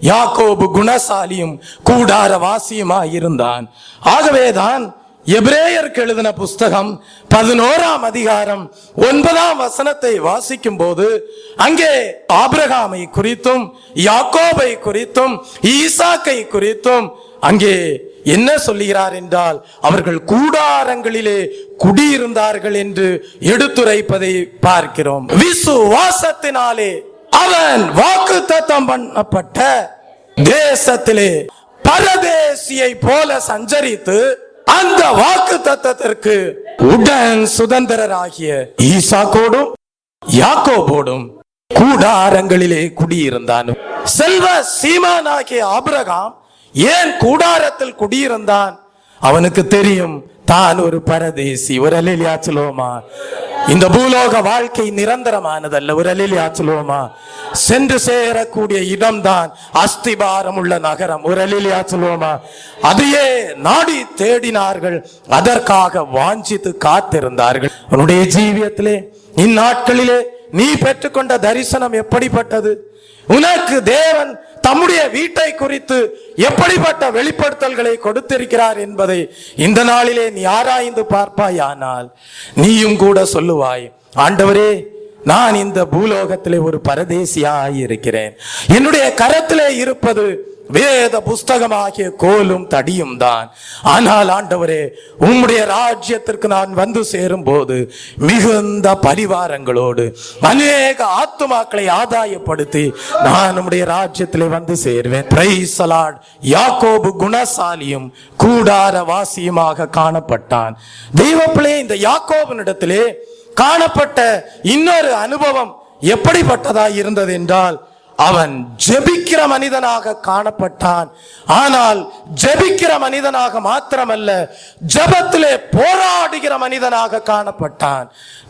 Speaker 1: யாக்கோபு குணசாலியும் கூடாரவாசியுமாய் இருந்தான். ஆகவேதான் எபிரேயருக்கு எழுதின புஸ்தகம் 11ஆம் அதிகாரம் 9ஆம் வசனத்தை வாசிக்கும் போது அங்கே ஆபிரகாமை குறித்தும் யாக்கோபை குறித்தும் ஈசாக்கை குறித்தும் அங்கே என்ன சொல்லுகிறார் என்றால், அவர்கள் கூடாரங்களிலே குடியிருந்தார்கள் என்று எடுத்துரைப்பதை பார்க்கிறோம். விசுவாசத்தினாலே அவன் வாக்குத்தத்தம் பண்ணப்பட்ட தேசத்திலே பரதேசியை போல சஞ்சரித்து அந்த வாக்குத்தத்தத்திற்கு உடன் சுதந்திரராகிய ஈசாக்கோடும் யாக்கோபோடும் கூடாரங்களிலே குடியிருந்தான். செல்வ சீமானாகிய ஆபிரகாம் ஏன் கூடாரத்தில் குடியிருந்தான்? அவனுக்கு தெரியும் தான் ஒரு பரதேசி. ஒரு அல்லேலூயா சொல்லுவோமா? இந்த பூலோக வாழ்க்கை நிரந்தரமானதல்ல. ஒரு அல்லேலூயா சொல்லுவோமா? சென்று சேரக்கூடிய இடம்தான் அஸ்திபாரம் உள்ள நகரம். ஒரு அல்லேலூயா சொல்லுவோமா? அதையே நாடி தேடினார்கள், அதற்காக வாஞ்சித்து காத்திருந்தார்கள். உன்னுடைய ஜீவியத்திலே இந்நாட்களிலே நீ பெற்றுக்கொண்ட தரிசனம் எப்படிப்பட்டது? உனக்கு தேவன் தம்முடைய வீட்டை குறித்து எப்படிப்பட்ட வெளிப்படுத்தல்களை கொடுத்திருக்கிறார் என்பதை இந்த நாளிலே நீ ஆராய்ந்து பார்ப்பாயானால் நீயும் கூட சொல்லுவாய், ஆண்டவரே, நான் இந்த பூலோகத்திலே ஒரு பரதேசியாய் இருக்கிறேன். என்னுடைய கரத்திலே இருப்பது வேத புஸ்தகமாகிய கோலும் தடியும் தான். ஆனால் ஆண்டவரே, உம்முடைய ராஜ்யத்திற்கு நான் வந்து சேரும் போது மிகுந்த பரிவாரங்களோடு அநேக ஆத்துமாக்களை ஆதாயப்படுத்தி நான் உம்முடைய ராஜ்யத்திலே வந்து சேர்வேன். Praise the Lord. யாக்கோபு குணசாலியும் கூடாரவாசியுமாக காணப்பட்டான். தெய்வப்பிள்ளை, இந்த யாக்கோபினிடத்திலே காணப்பட்ட இன்னொரு அனுபவம் எப்படிப்பட்டதாய் இருந்தது என்றால், அவன் ஜெபிக்கிற மனிதனாக காணப்பட்டான். ஆனால் ஜெபிக்கிற மனிதனாக மாத்திரமல்ல, ஜெபத்திலே போராடுகிற மனிதனாக காணப்பட்டான்.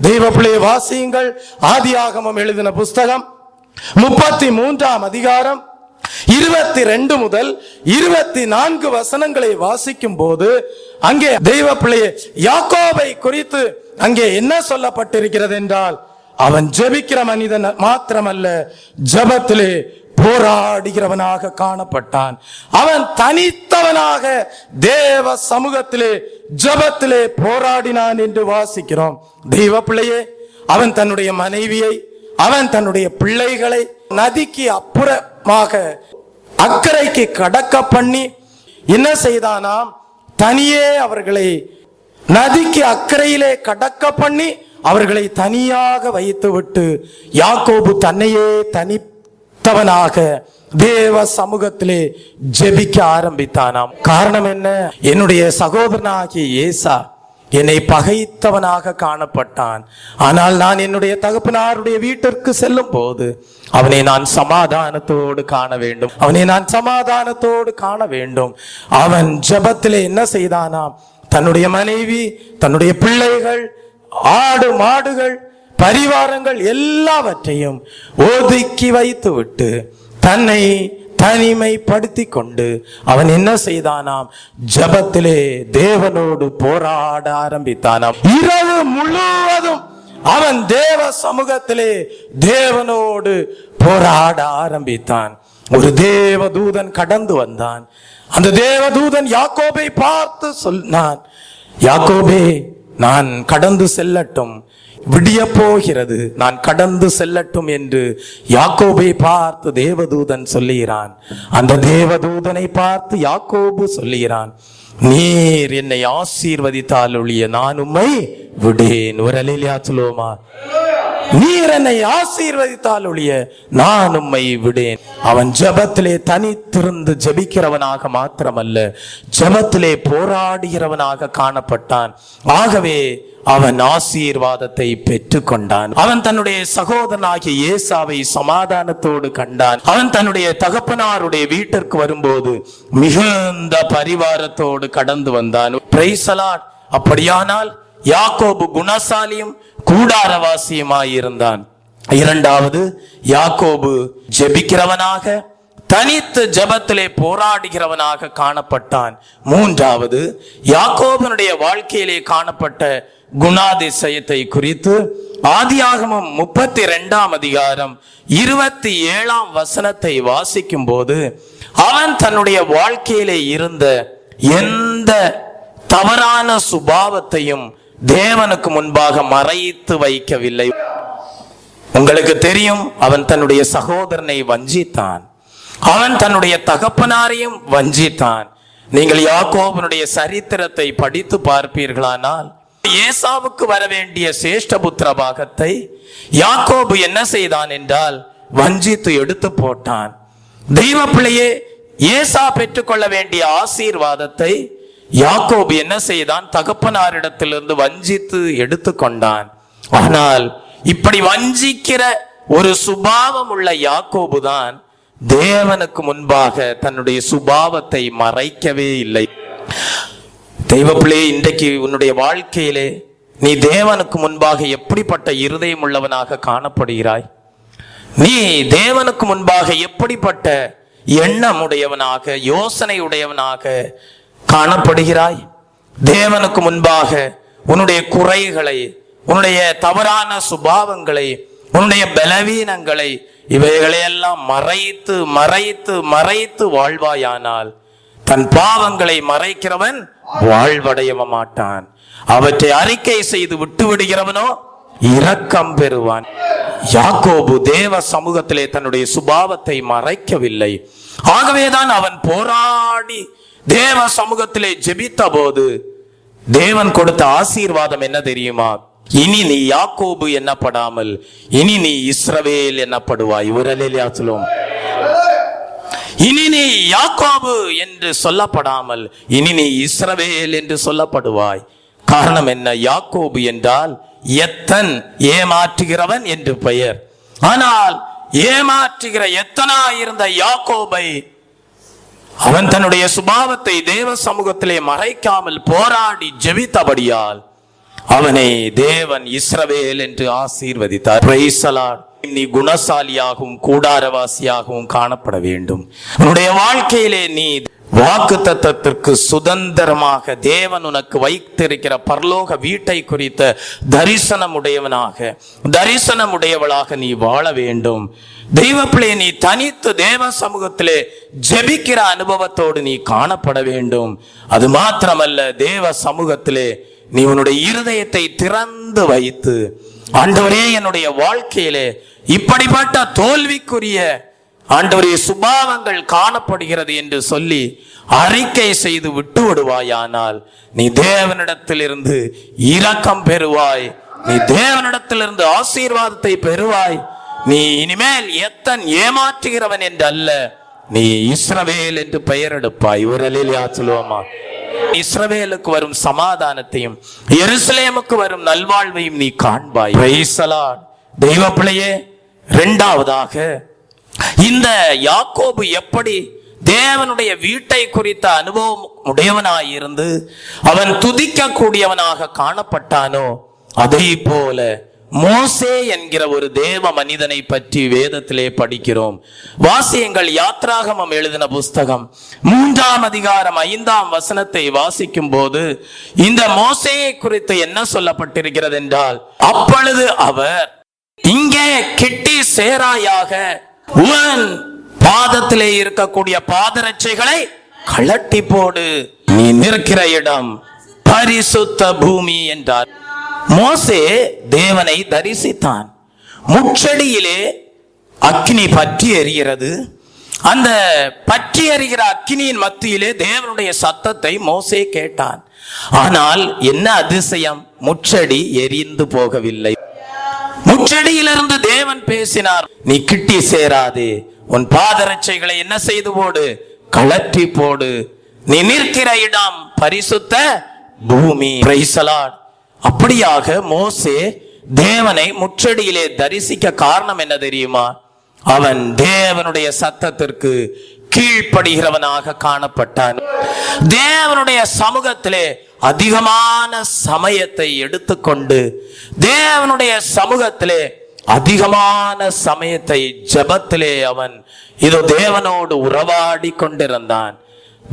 Speaker 1: தெய்வப்பிள்ளை, வாசியுங்கள். ஆதியாகமம் எழுதின புஸ்தகம் 33ஆம் அதிகாரம் 22 முதல் 24 வசனங்களை வாசிக்கும் போது அங்கே தெய்வப்பிள்ளையே யாக்கோபை குறித்து அங்கே என்ன சொல்லப்பட்டிருக்கிறது என்றால், அவன் ஜெபிக்கிற மனிதன் மாத்திரமல்ல, ஜெபத்திலே போராடுகிறவனாக காணப்பட்டான். அவன் தனித்தவனாக தேவ சமூகத்திலே ஜெபத்திலே போராடினான் என்று வாசிக்கிறோம். தெய்வ பிள்ளையே, அவன் தன்னுடைய மனைவியை, அவன் தன்னுடைய பிள்ளைகளை, நதிக்கு அப்புறமாக அக்கறைக்கு கடக்க பண்ணி என்ன செய்தானாம், தனியே அவர்களை நதிக்கு அக்கறையிலே கடக்க பண்ணி அவர்களை தனியாக வைத்துவிட்டு யாக்கோபு தன்னையே தனித்தவனாக தேவ சமூகத்திலே ஜெபிக்க ஆரம்பித்தானாம். காரணம் என்ன? என்னுடைய சகோதரனாகிய ஏசா என்னை பகைத்தவனாக காணப்பட்டான். ஆனால் நான் என்னுடைய தகப்பனாருடைய வீட்டிற்கு செல்லும் போது அவனை நான் சமாதானத்தோடு காண வேண்டும், அவனை நான் சமாதானத்தோடு காண வேண்டும். அவன் ஜெபத்திலே என்ன செய்தானாம், தன்னுடைய மனைவி, தன்னுடைய பிள்ளைகள், ஆடு மாடுகள், பரிவாரங்கள் எல்லாவற்றையும் ஒதுக்கி வைத்து விட்டு தன்னை தனிமைப்படுத்தி கொண்டு அவன் என்ன செய்தானாம், ஜெபத்திலே தேவனோடு போராட ஆரம்பித்தானாம். இரவு முழுவதும் அவன் தேவ சமூகத்திலே தேவனோடு போராட ஆரம்பித்தான். ஒரு தேவதூதன் கடந்து வந்தான். அந்த தேவதூதன் யாக்கோபை பார்த்து சொன்னான், யாக்கோபே, நான் கடந்து செல்லட்டும், விடிய போகிறது, நான் கடந்து செல்லட்டும் என்று யாக்கோபை பார்த்து தேவதூதன் சொல்லுகிறான். அந்த தேவதூதனை பார்த்து யாக்கோபு சொல்லுகிறான், நீர் என்னை ஆசீர்வதித்தால் ஒழிய நான் உம்மை விடேன். ஒரு அல்லேலூயா சொல்லுவோமா? நீர் என்னை ஆசீர்வதித்தால் ஒழிய நான் உம்மை விடேன். அவன் ஜெபத்திலே தனித்திருந்து ஜெபிக்கிறவனாக மாத்திரமல்ல, ஜெபத்திலே போராடுகிறவனாக காணப்பட்டான். ஆகவே அவன் ஆசீர்வாதத்தை பெற்று கொண்டான். அவன் தன்னுடைய சகோதரனாகிய ஏசாவை சமாதானத்தோடு கண்டான். அவன் தன்னுடைய தகப்பனாருடைய வீட்டிற்கு வரும்போது மிகுந்த பரிவாரத்தோடு கடந்து வந்தான். Praise the Lord. அப்படியானால் யாக்கோபு குணசாலியும் கூடாரவாசியுமாயிருந்தான். இரண்டாவது, யாக்கோபு ஜெபிக்கிறவனாக, தனித்து ஜெபத்திலே போராடுகிறவனாக காணப்பட்டான். மூன்றாவது, யாக்கோபனுடைய வாழ்க்கையிலே காணப்பட்ட குணாதிசயத்தை குறித்து ஆதியாகமம் 32 அதிகாரம் 27 வசனத்தை வாசிக்கும் போது, அவன் தன்னுடைய வாழ்க்கையிலே இருந்த எந்த தவறான சுபாவத்தையும் தேவனுக்கு முன்பாக மறைத்து வைக்கவில்லை. உங்களுக்கு தெரியும், அவன் தன்னுடைய சகோதரனை வஞ்சித்தான், அவன் தன்னுடைய தகப்பனாரையும் வஞ்சித்தான். நீங்கள் யாக்கோபனுடைய சரித்திரத்தை படித்து பார்ப்பீர்களானால், ஏசாவுக்கு வர வேண்டிய சேஷ்டபுத்திர பாகத்தை யாக்கோபு என்ன செய்தான் என்றால் வஞ்சித்து எடுத்து போட்டான். தெய்வ பிள்ளையே, ஏசா பெற்றுக்கொள்ள வேண்டிய ஆசீர்வாதத்தை யாக்கோபு என்ன செய்தான், தகப்பனாரிடத்திலிருந்து வஞ்சித்து எடுத்து கொண்டான். ஆனால் இப்படி வஞ்சிக்கிற ஒரு சுபாவம் உள்ள யாக்கோபு தான் தேவனுக்கு முன்பாக தன்னுடைய சுபாவத்தை மறைக்கவே இல்லை. தெய்வப்பிள்ளை, இன்றைக்கு உன்னுடைய வாழ்க்கையிலே நீ தேவனுக்கு முன்பாக எப்படிப்பட்ட இருதயம் உள்ளவனாக காணப்படுகிறாய்? நீ தேவனுக்கு முன்பாக எப்படிப்பட்ட எண்ணம் உடையவனாக, யோசனை உடையவனாக காணப்படுகிறாய்? தேவனுக்கு முன்பாக உன்னுடைய குறைகளை, உன்னுடைய தவறான சுபாவங்களை, உன்னுடைய பலவீனங்களை, இவைகளையெல்லாம் மறைத்து மறைத்து மறைத்து வாழ்வாயானால் தன் பாவங்களை மறைக்கிறவன் வாழ்வடைய மாட்டான். அவற்றை அறிக்கை செய்து விட்டு விடுகிறவனோ இரக்கம் பெறுவான். யாக்கோபு தேவ சமூகத்திலே தன்னுடைய சுபாவத்தை மறைக்கவில்லை. ஆகவேதான் அவன் போராடி தேவ சமூகத்திலே ஜெபித்த போது தேவன் கொடுத்த ஆசீர்வாதம் என்ன தெரியுமா? இனி நீ யாக்கோபு என்னப்படாமல் இனி நீ இஸ்ரவேல் என்னப்படுவாய். ஒரு அல்லேலூயா சொல்லுவோம். இனி நீ யாக்கோபு என்று சொல்லப்படாமல் இனி நீ இஸ்ரவேல் என்று சொல்லப்படுவாய். காரணம் என்ன? யாக்கோபு என்றால் எத்தன், ஏமாற்றுகிறவன் என்று பெயர். ஆனால் ஏமாற்றுகிற எத்தனாயிருந்த யாக்கோபை அவன் தன்னுடைய சுபாவத்தை தேவ சமூகத்திலே மறைக்காமல் போராடி ஜெபித்தபடியால் அவனை தேவன் இஸ்ரவேல் என்று ஆசீர்வதித்தார். Praise the Lord. நீ குணசாலியாகவும் கூடாரவாசியாகவும் காணப்பட வேண்டும். உன்னுடைய வாழ்க்கையிலே நீ வாக்குத்தத்தத்திற்கு சுதந்திரமாக தேவன் உனக்கு வைத்திருக்கிற பரலோக வீட்டை குறித்த தரிசனமுடையவளாக நீ வாழ வேண்டும். தெய்வப்பிள்ளை, நீ தனித்து தேவ சமூகத்திலே ஜெபிக்கிற அனுபவத்தோடு நீ காணப்பட வேண்டும். அது மாத்திரமல்ல, தேவ சமூகத்திலே நீ உன்னுடைய இருதயத்தை திறந்து வைத்து, ஆண்டவரே, என்னுடைய வாழ்க்கையிலே இப்படிப்பட்ட தோல்விக்குரிய ஆண்டவருடைய சுபாவங்கள் காணப்படுகிறது என்று சொல்லி அறிக்கை செய்து விட்டு விடுவாயானால் நீ தேவனிடத்திலிருந்து இரக்கம் பெறுவாய், நீ தேவனிடத்திலிருந்து ஆசீர்வாதத்தை பெறுவாய். நீ இனிமேல் எத்தன் ஏமாற்றுகிறவன் என்று அல்ல, நீ இஸ்ரவேல் என்று பெயர் எடுப்பாய். ஒரு அல்லேலூயா சொல்லுவோமா? இஸ்ரவேலுக்கு வரும் சமாதானத்தையும் எருசலேமுக்கு வரும் நல்வாழ்வையும் நீ காண்பாய். Praise the Lord. தெய்வ பிள்ளையே, இரண்டாவதாக இந்த யாக்கோபு எப்படி தேவனுடைய வீட்டை குறித்த அனுபவம் உடையவனாயிருந்து அவன் துதிக்க கூடியவனாக காணப்பட்டானோ, அதே போல மோசே என்கிற ஒரு தேவ மனிதனை பற்றி வேதத்திலே படிக்கிறோம். வாசியங்கள். யாத்ராகமம் எழுதின புஸ்தகம் 3ஆம் அதிகாரம் 5ஆம் வசனத்தை வாசிக்கும் போது இந்த மோசேயை குறித்து என்ன சொல்லப்பட்டிருக்கிறது என்றால், அப்பொழுது அவர், இங்கே கிட்டி சேராயாக உன் பாதத்திலே இருக்கக்கூடிய பாதரட்சைகளை கழட்டி போடு, நீ நிற்கிற இடம் பரிசுத்த பூமி என்றார். மோசே தேவனை தரிசித்தான். முட்செடியிலே அக்கினி பற்றி எரிகிறது. அந்த பற்றி எரிகிற அக்கினியின் மத்தியிலே தேவனுடைய சத்தத்தை மோசே கேட்டான். ஆனால் என்ன அதிசயம், முட்செடி எரிந்து போகவில்லை. முட்செடியிலிருந்து தேவன் பேசினார், நீ கிட்டி சேராதே, உன் பாதரட்சைகளை என்ன செய்து போடு, கழற்றி போடு, நீ நிற்கிற இடம் பரிசுத்த பூமி. Praise the Lord. அப்படியாக மோசே தேவனை முட்செடியிலே தரிசிக்க காரணம் என்ன தெரியுமா? அவன் தேவனுடைய சத்தத்திற்கு கீழ்ப்படுகிறவனாக காணப்பட்டான். தேவனுடைய சமூகத்திலே அதிகமான சமயத்தை எடுத்துக்கொண்டு தேவனுடைய சமூகத்திலே அதிகமான சமயத்தை ஜெபத்திலே அவன் இதோ தேவனோடு உறவாடி கொண்டிருந்தான்.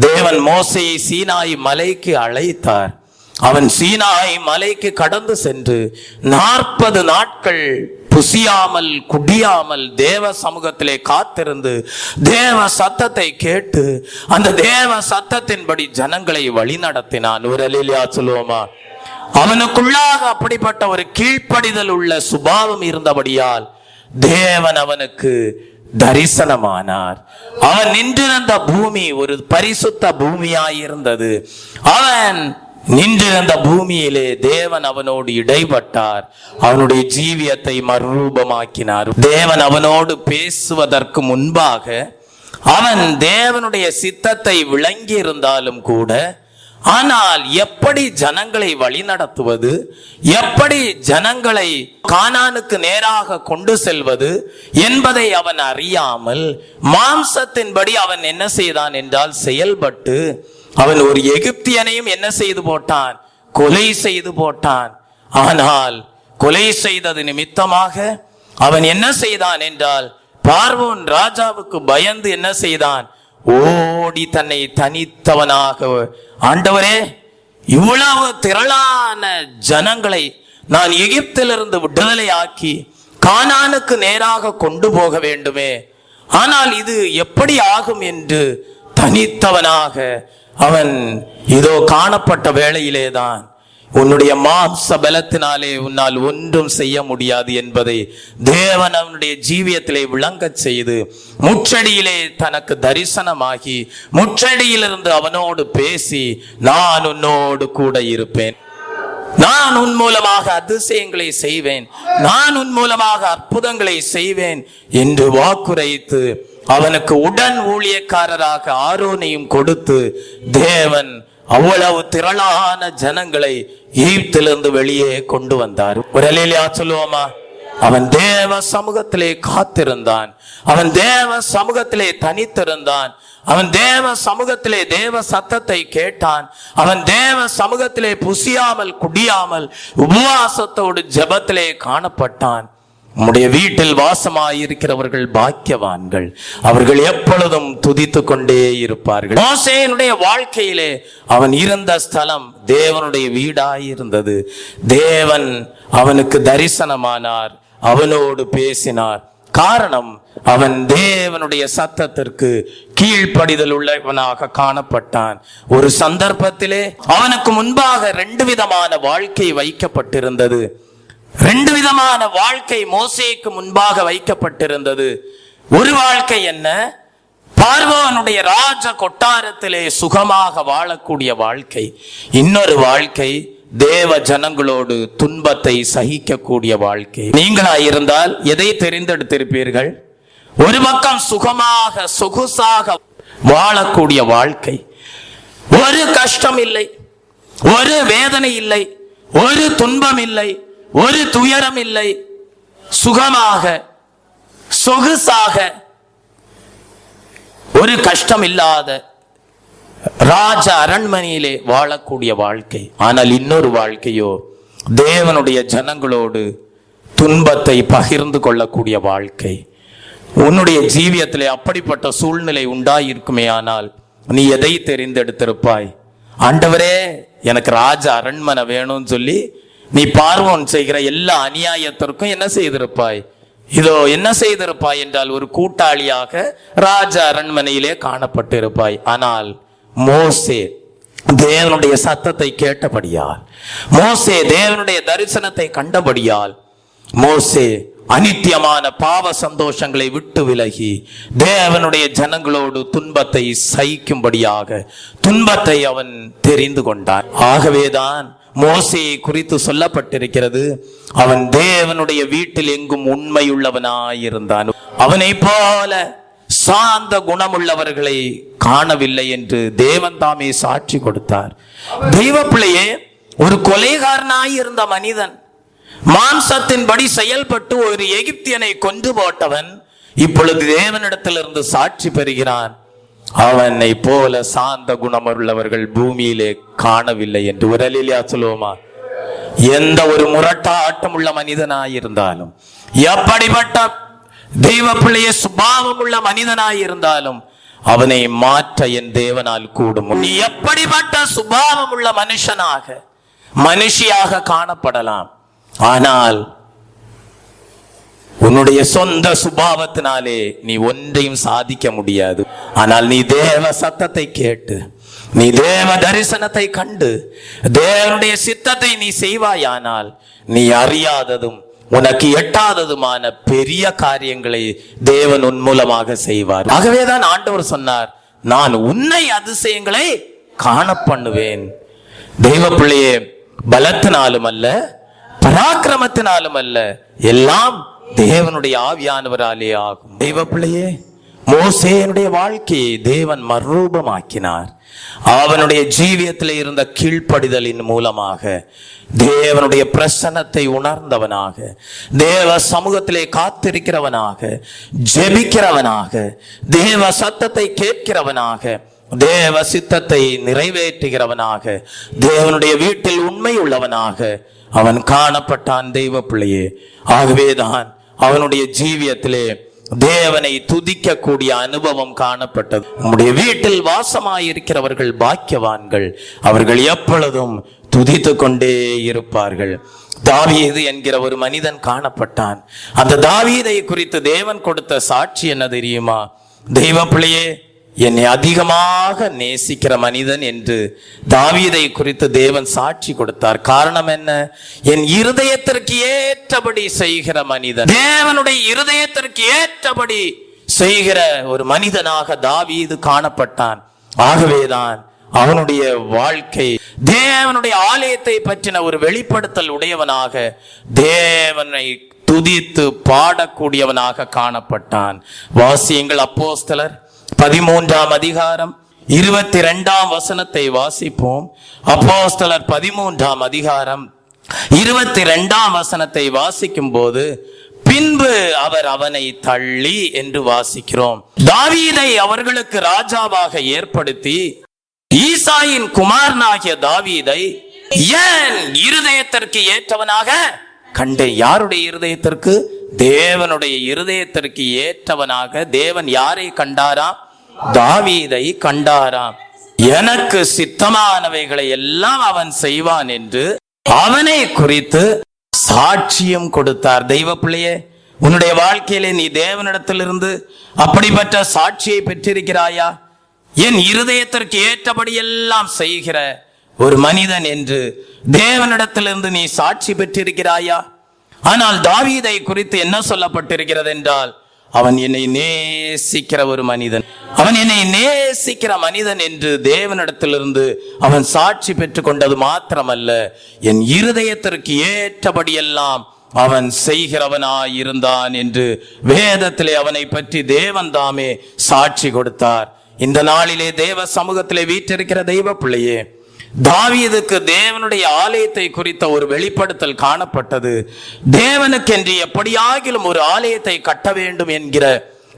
Speaker 1: தேவன் மோசேயை சீனாய் மலைக்கு அழைத்தார். அவன் சீனாய் மலைக்கு கடந்து சென்று 40 நாட்கள் புசியாமல் குடியாமல் தேவ சமூகத்திலே காத்திருந்து தேவ சத்தத்தை கேட்டு அந்த தேவ சத்தத்தின்படி ஜனங்களை வழி நடத்தினான். ஒரு அல்லேலூயா சொல்லுவோமா? அவனுக்குள்ளாக அப்படிப்பட்ட ஒரு கீழ்ப்படிதல் உள்ள சுபாவம் இருந்தபடியால் தேவன் அவனுக்கு தரிசனமானார். அவன் நின்றிருந்த பூமி ஒரு பரிசுத்த பூமியாயிருந்தது. அவன் நின்றிருந்த பூமியிலே தேவன் அவனோடு இடைப்பட்டார். அவனுடைய ஜீவியத்தை மறுரூபமாக்கினார். தேவன் அவனோடு பேசுவதற்கு முன்பாக அவன் தேவனுடைய சித்தத்தை விளங்கி இருந்தாலும் கூட, ஆனால் எப்படி ஜனங்களை வழி நடத்துவது, எப்படி ஜனங்களை கானானுக்கு நேராக கொண்டு செல்வது என்பதை அவன் அறியாமல் மாம்சத்தின்படி அவன் என்ன செய்தான் என்றால் செயல்பட்டு அவன் ஒரு எகிப்தியனையும் என்ன செய்து போட்டான், கொலை செய்து போட்டான். ஆனால் கொலை செய்தது நிமித்தமாக அவன் என்ன செய்தான் என்றால் பார்வோன் ராஜாவுக்கு பயந்து என்ன செய்தான், ஓடி தன்னை தனித்தவனாக, ஆண்டவரே இவ்வளவு திரளான ஜனங்களை நான் எகிப்திலிருந்து விடுதலை ஆக்கி கானானுக்கு நேராக கொண்டு போக வேண்டுமே, ஆனால் இது எப்படி ஆகும் என்று தனித்தவனாக அவன் இதோ காணப்பட்ட வேளையிலேதான் உன்னுடைய மாம்ச பலத்தினாலே உன்னால் ஒன்றும் செய்ய முடியாது என்பதை தேவன் அவனுடைய ஜீவியத்திலே விளங்க செய்து முச்செடியிலே தனக்கு தரிசனமாகி முச்செடியிலிருந்து அவனோடு பேசி, நான் உன்னோடு கூட இருப்பேன், நான் உன் மூலமாக அதிசயங்களை செய்வேன், நான் உன் மூலமாக அற்புதங்களை செய்வேன் என்று வாக்குரைத்து அவனுக்கு உடன் ஊழியக்காரராக ஆரோனையும் கொடுத்து தேவன் அவ்வளவு திரளான ஜனங்களை எகிப்திலிருந்து வெளியே கொண்டு வந்தார். ஒரு அல்லேலூயா சொல்லுவோமா? அவன் தேவ சமூகத்திலே காத்திருந்தான். அவன் தேவ சமூகத்திலே தனித்திருந்தான். அவன் தேவ சமூகத்திலே தேவ சத்தத்தை கேட்டான். அவன் தேவ சமூகத்திலே புசியாமல் குடியாமல் உபவாசத்தோடு ஜெபத்திலே காணப்பட்டான். நம்முடைய வீட்டில் வாசமாயிருக்கிறவர்கள் பாக்கியவான்கள், அவர்கள் எப்பொழுதும் துதித்து கொண்டே இருப்பார்கள். மோசேயினுடைய வாழ்க்கையிலே அவன் இருந்த ஸ்தலம் தேவனுடைய வீடாயிருந்தது. தேவன் அவனுக்கு தரிசனமானார், அவனோடு பேசினார். காரணம், அவன் தேவனுடைய சத்தத்திற்கு கீழ்ப்படிதல் உள்ளவனாக காணப்பட்டான். ஒரு சந்தர்ப்பத்திலே அவனுக்கு முன்பாக 2 விதமான வாழ்க்கை வைக்கப்பட்டிருந்தது. ரெண்டு விதமான வாழ்க்கை மோசேக்கு முன்பாக வைக்கப்பட்டிருந்தது. ஒரு வாழ்க்கை என்ன? பார்வோனுடைய ராஜ கொட்டாரத்திலே சுகமாக வாழக்கூடிய வாழ்க்கை. இன்னொரு வாழ்க்கை தேவ ஜனங்களோடு துன்பத்தை சகிக்கக்கூடிய வாழ்க்கை. நீங்களா இருந்தால் எதை தெரிந்தெடுத்திருப்பீர்கள்? ஒரு பக்கம் சுகமாக சொகுசாக வாழக்கூடிய வாழ்க்கை, ஒரு கஷ்டம் இல்லை, ஒரு வேதனை இல்லை, ஒரு துன்பம் இல்லை, ஒரு துயரம் இல்லை, சுகமாக சொகுசாக ஒரு கஷ்டம் இல்லாத ராஜ அரண்மனையிலே வாழக்கூடிய வாழ்க்கை. ஆனால் இன்னொரு வாழ்க்கையோ தேவனுடைய ஜனங்களோடு துன்பத்தை பகிர்ந்து கொள்ளக்கூடிய வாழ்க்கை. உன்னுடைய ஜீவியத்திலே அப்படிப்பட்ட சூழ்நிலை உண்டாயிருக்குமே, ஆனால் நீ எதை தெரிந்தெடுத்திருப்பாய்? ஆண்டவரே, எனக்கு ராஜ அரண்மனை வேணும்னு சொல்லி நீ பார்வோன் செய்கிற எல்லா அநியாயத்திற்கும் என்ன செய்திருப்பாய்? இதோ என்ன செய்திருப்பாய் என்றால் ஒரு கூட்டாளியாக ராஜ அரண்மனையிலே காணப்பட்டிருப்பாய். ஆனால் மோசே தேவனுடைய சத்தத்தை கேட்டபடியால், மோசே தேவனுடைய தரிசனத்தை கண்டபடியால், மோசே அனித்தியமான பாவ சந்தோஷங்களை விட்டு விலகி தேவனுடைய ஜனங்களோடு துன்பத்தை சகிக்கும்படியாக துன்பத்தை அவன் தெரிந்து கொண்டான். ஆகவேதான் மோசேயை குறித்து சொல்லப்பட்டிருக்கிறது, அவன் தேவனுடைய வீட்டில் எங்கும் உண்மையுள்ளவனாயிருந்தான். அவனை போல சாந்த குணமுள்ளவர்களை காணவில்லை என்று தேவன் தாமே சாட்சி கொடுத்தார். தெய்வ பிள்ளையே, ஒரு கொலைகாரனாயிருந்த மனிதன், மாம்சத்தின்படி செயல்பட்டு ஒரு எகிப்தியனை கொன்று போட்டவன், இப்பொழுது தேவனிடத்திலிருந்து சாட்சி பெறுகிறான், அவனை போல சாந்த குணமுள்ளவர்கள் பூமியிலே காணவில்லை என்று. ஒரு அல்லேலூயா சொல்லுவோமா? எந்த ஒரு முரட்டாட்டம் உள்ள மனிதனாயிருந்தாலும், எப்படிப்பட்ட தெய்வ பிள்ளைய சுபாவம் உள்ள மனிதனாயிருந்தாலும் அவனை மாற்ற என் தேவனால் கூடும். நீ எப்படிப்பட்ட சுபாவம் உள்ள மனுஷனாக மனுஷியாக காணப்படலாம், ஆனால் உன்னுடைய சொந்த சுபாவத்தினாலே நீ ஒன்றையும் சாதிக்க முடியாது. ஆனால் நீ தேவ சத்தத்தை கேட்டு, நீ தேவ தரிசனத்தை கண்டு தேவனுடைய சித்தத்தை நீ செய்வாயானால் நீ அறியாததும் உனக்கு எட்டாததுமான பெரிய காரியங்களை தேவன் உன் மூலமாக செய்வார். ஆகவேதான் ஆண்டவர் சொன்னார், நான் உன்னை அதிசயங்களை காண பண்ணுவேன். தெய்வ பிள்ளையே, பலத்தினாலும் அல்ல, பராக்கிரமத்தினாலும் அல்ல, எல்லாம் தேவனுடைய ஆவியானவராலே ஆகும். தெய்வ பிள்ளையே, மோசேனுடைய வாழ்க்கையை தேவன் மறுரூபமாக்கினார். அவனுடைய ஜீவியத்தில் இருந்த கீழ்ப்படிதலின் மூலமாக தேவனுடைய பிரசன்னத்தை உணர்ந்தவனாக, தேவ சமூகத்திலே காத்திருக்கிறவனாக, ஜெபிக்கிறவனாக, தேவ சத்தத்தை கேட்கிறவனாக, தேவ சித்தத்தை நிறைவேற்றுகிறவனாக, தேவனுடைய வீட்டில் உண்மை உள்ளவனாக அவன் காணப்பட்டான். தெய்வ பிள்ளையே, ஆகவேதான் அவனுடைய ஜீவியத்திலே தேவனை துதிக்கக்கூடிய அனுபவம் காணப்பட்டது. நம்முடைய வீட்டில் வாசமாயிருக்கிறவர்கள் பாக்கியவான்கள், அவர்கள் எப்பொழுதும் துதித்து கொண்டே இருப்பார்கள். தாவீது என்கிற ஒரு மனிதன் காணப்பட்டான். அந்த தாவீதை குறித்து தேவன் கொடுத்த சாட்சி என்ன தெரியுமா? தெய்வ பிள்ளையே, என்னை அதிகமாக நேசிக்கிற மனிதன் என்று தாவீதை குறித்து தேவன் சாட்சி கொடுத்தார். காரணம் என்ன? என் இருதயத்திற்கு ஏற்றபடி செய்கிற மனிதன், தேவனுடைய இருதயத்திற்கு ஏற்றபடி செய்கிற ஒரு மனிதனாக தாவீது காணப்பட்டான். ஆகவேதான் அவனுடைய வாழ்க்கை தேவனுடைய ஆலயத்தை பற்றின ஒரு வெளிப்படுத்தல் உடையவனாக, தேவனை துதித்து பாடக்கூடியவனாக காணப்பட்டான். வாசியுங்கள், அப்போஸ்தலர் 13ஆம் அதிகாரம் 22ஆம் வசனத்தை வாசிப்போம். அப்போஸ்தலர் 13ஆம் அதிகாரம் 22ஆம் வசனத்தை வாசிக்கும் போது, பின்பு அவர் அவனை தள்ளி என்று வாசிக்கிறோம். தாவீதை அவர்களுக்கு ராஜாவாக ஏற்படுத்தி ஈசாயின் குமாரனாகிய தாவீதை ஏன் இருதயத்திற்கு ஏற்றவனாக கண்டேன். யாருடைய இருதயத்திற்கு? தேவனுடைய இருதயத்திற்கு ஏற்றவனாக தேவன் யாரை கண்டாராம்? தாவீதை கண்டாராம். எனக்கு சித்தமானவைகளை எல்லாம் அவன் செய்வான் என்று அவனை குறித்து சாட்சியம் கொடுத்தார். தெய்வ பிள்ளையே, உன்னுடைய வாழ்க்கையிலே நீ தேவனிடத்திலிருந்து அப்படிப்பட்ட சாட்சியை பெற்றிருக்கிறாயா? என் இருதயத்திற்கு ஏற்றபடி எல்லாம் செய்கிற ஒரு மனிதன் என்று தேவனிடத்திலிருந்து நீ சாட்சி பெற்றிருக்கிறாயா? ஆனால் தாவீதை குறித்து என்ன சொல்லப்பட்டிருக்கிறது என்றால், அவன் என்னை நேசிக்கிற ஒரு மனிதன், அவன் என்னை நேசிக்கிற மனிதன் என்று தேவனிடத்திலிருந்து அவன் சாட்சி பெற்றுக் கொண்டது மாத்திரமல்ல, என் இருதயத்திற்கு ஏற்றபடியெல்லாம் அவன் செய்கிறவனாய் இருந்தான் என்று வேதத்திலே அவனை பற்றி தேவன் தாமே சாட்சி கொடுத்தார். இந்த நாளிலே தேவ சமூகத்திலே வீற்றிருக்கிற தெய்வ பிள்ளையே, தாவீதுக்கு தேவனுடைய ஆலயத்தை குறித்த ஒரு வெளிப்படுத்தல் காணப்பட்டது. தேவனுக்கென்று எப்படியாகிலும் ஒரு ஆலயத்தை கட்ட வேண்டும் என்கிற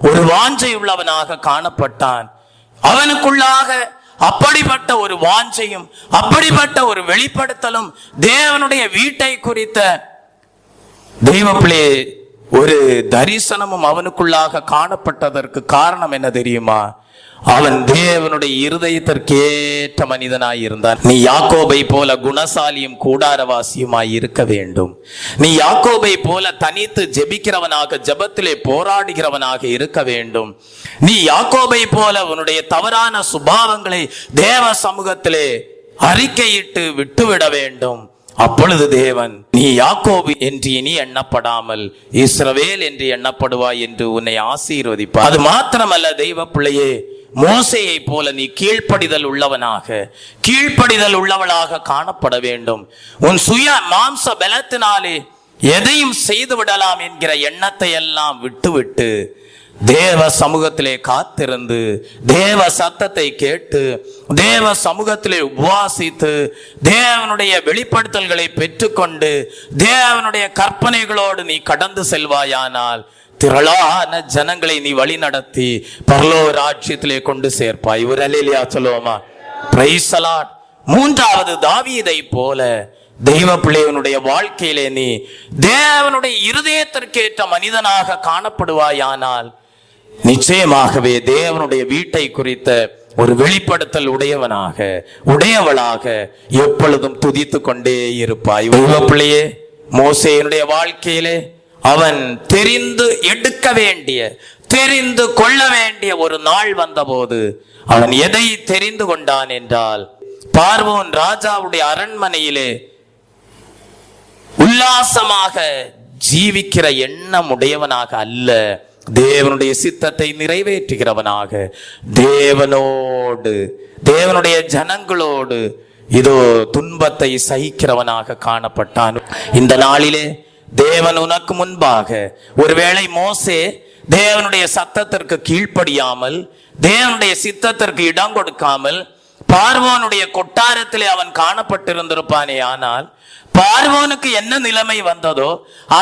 Speaker 1: ஒரு வாஞ்சை உள்ளவனாக காணப்பட்டான். அவனுக்குள்ளாக அப்படிப்பட்ட ஒரு வாஞ்சையும் அப்படிப்பட்ட ஒரு வெளிப்படுத்தலும் தேவனுடைய வீட்டை குறித்த தெய்வப்பிள்ளை ஒரு தரிசனமும் அவனுக்குள்ளாக காணப்பட்டதற்கு காரணம் என்ன தெரியுமா? அவன் தேவனுடைய இருதயத்திற்கேற்ற மனிதனாய் இருந்தான். நீ யாக்கோபை போல குணசாலியும் கூடாரவாசியுமாய் இருக்க வேண்டும். நீ யாக்கோபை போல தனித்து ஜெபிக்கிறவனாக, ஜெபத்திலே போராடுகிறவனாக இருக்க வேண்டும். நீ யாக்கோபை போல உன்னுடைய தவறான சுபாவங்களை தேவ சமூகத்திலே அறிக்கையிட்டு விட்டுவிட வேண்டும். அப்பொழுது தேவன், நீ யாக்கோபு என்று இனி எண்ணப்படாமல் இஸ்ரவேல் என்று எண்ணப்படுவாய் என்று உன்னை ஆசீர்வதிப்பார். அது மாத்திரமல்ல தெய்வ பிள்ளையே, மோசேயை போல நீ கீழ்ப்படிதல் உள்ளவளாக காணப்பட வேண்டும். உன் சுய மாம்ச பலத்தினாலே எதையும் செய்து விடலாம் என்கிற எண்ணத்தை எல்லாம் விட்டுவிட்டு தேவ சமூகத்திலே காத்திருந்து, தேவ சத்தத்தை கேட்டு, தேவ சமூகத்திலே உபவாசித்து, தேவனுடைய வெளிப்படுத்தல்களை பெற்றுக்கொண்டு, தேவனுடைய கற்பனைகளோடு நீ கடந்து செல்வாயானால் திரளான ஜனங்களை நீ வழி நடத்தி பரலோக ராஜ்யத்திலே கொண்டு சேர்ப்பாய். ஒரு அல்லேலூயா சொல்லுவோமா? Praise the Lord. மூன்றாவது, தாவீதை போல தெய்வ பிள்ளையனுடைய வாழ்க்கையிலே நீ தேவனுடைய இருதயத்திற்கேற்ற மனிதனாக காணப்படுவாயானால் நிச்சயமாகவே தேவனுடைய வீட்டை குறித்த ஒரு வெளிப்படுத்தல் உடையவளாக எப்பொழுதும் துதித்து கொண்டே இருப்பாய். தெய்வ பிள்ளையே, மோசேயினுடைய வாழ்க்கையிலே அவன் தெரிந்து கொள்ள வேண்டிய ஒரு நாள் வந்தபோது அவன் எதை தெரிந்து கொண்டான் என்றால், பார்வோன் ராஜாவுடைய அரண்மனையிலே உல்லாசமாக ஜீவிக்கிற எண்ணம் உடையவனாக அல்ல, தேவனுடைய சித்தத்தை நிறைவேற்றுகிறவனாக, தேவனுடைய ஜனங்களோடு இதோ துன்பத்தை சகிக்கிறவனாக காணப்பட்டான். இந்த நாளிலே தேவன் உனக்கு முன்பாக, ஒருவேளை மோசே தேவனுடைய சத்தத்திற்கு கீழ்ப்படியாமல், தேவனுடைய சித்தத்திற்கு இடம் கொடுக்காமல் பார்வோனுடைய கொட்டாரத்திலே அவன் காணப்பட்டிருந்திருப்பானே, ஆனால் பார்வோனுக்கு என்ன நிலைமை வந்ததோ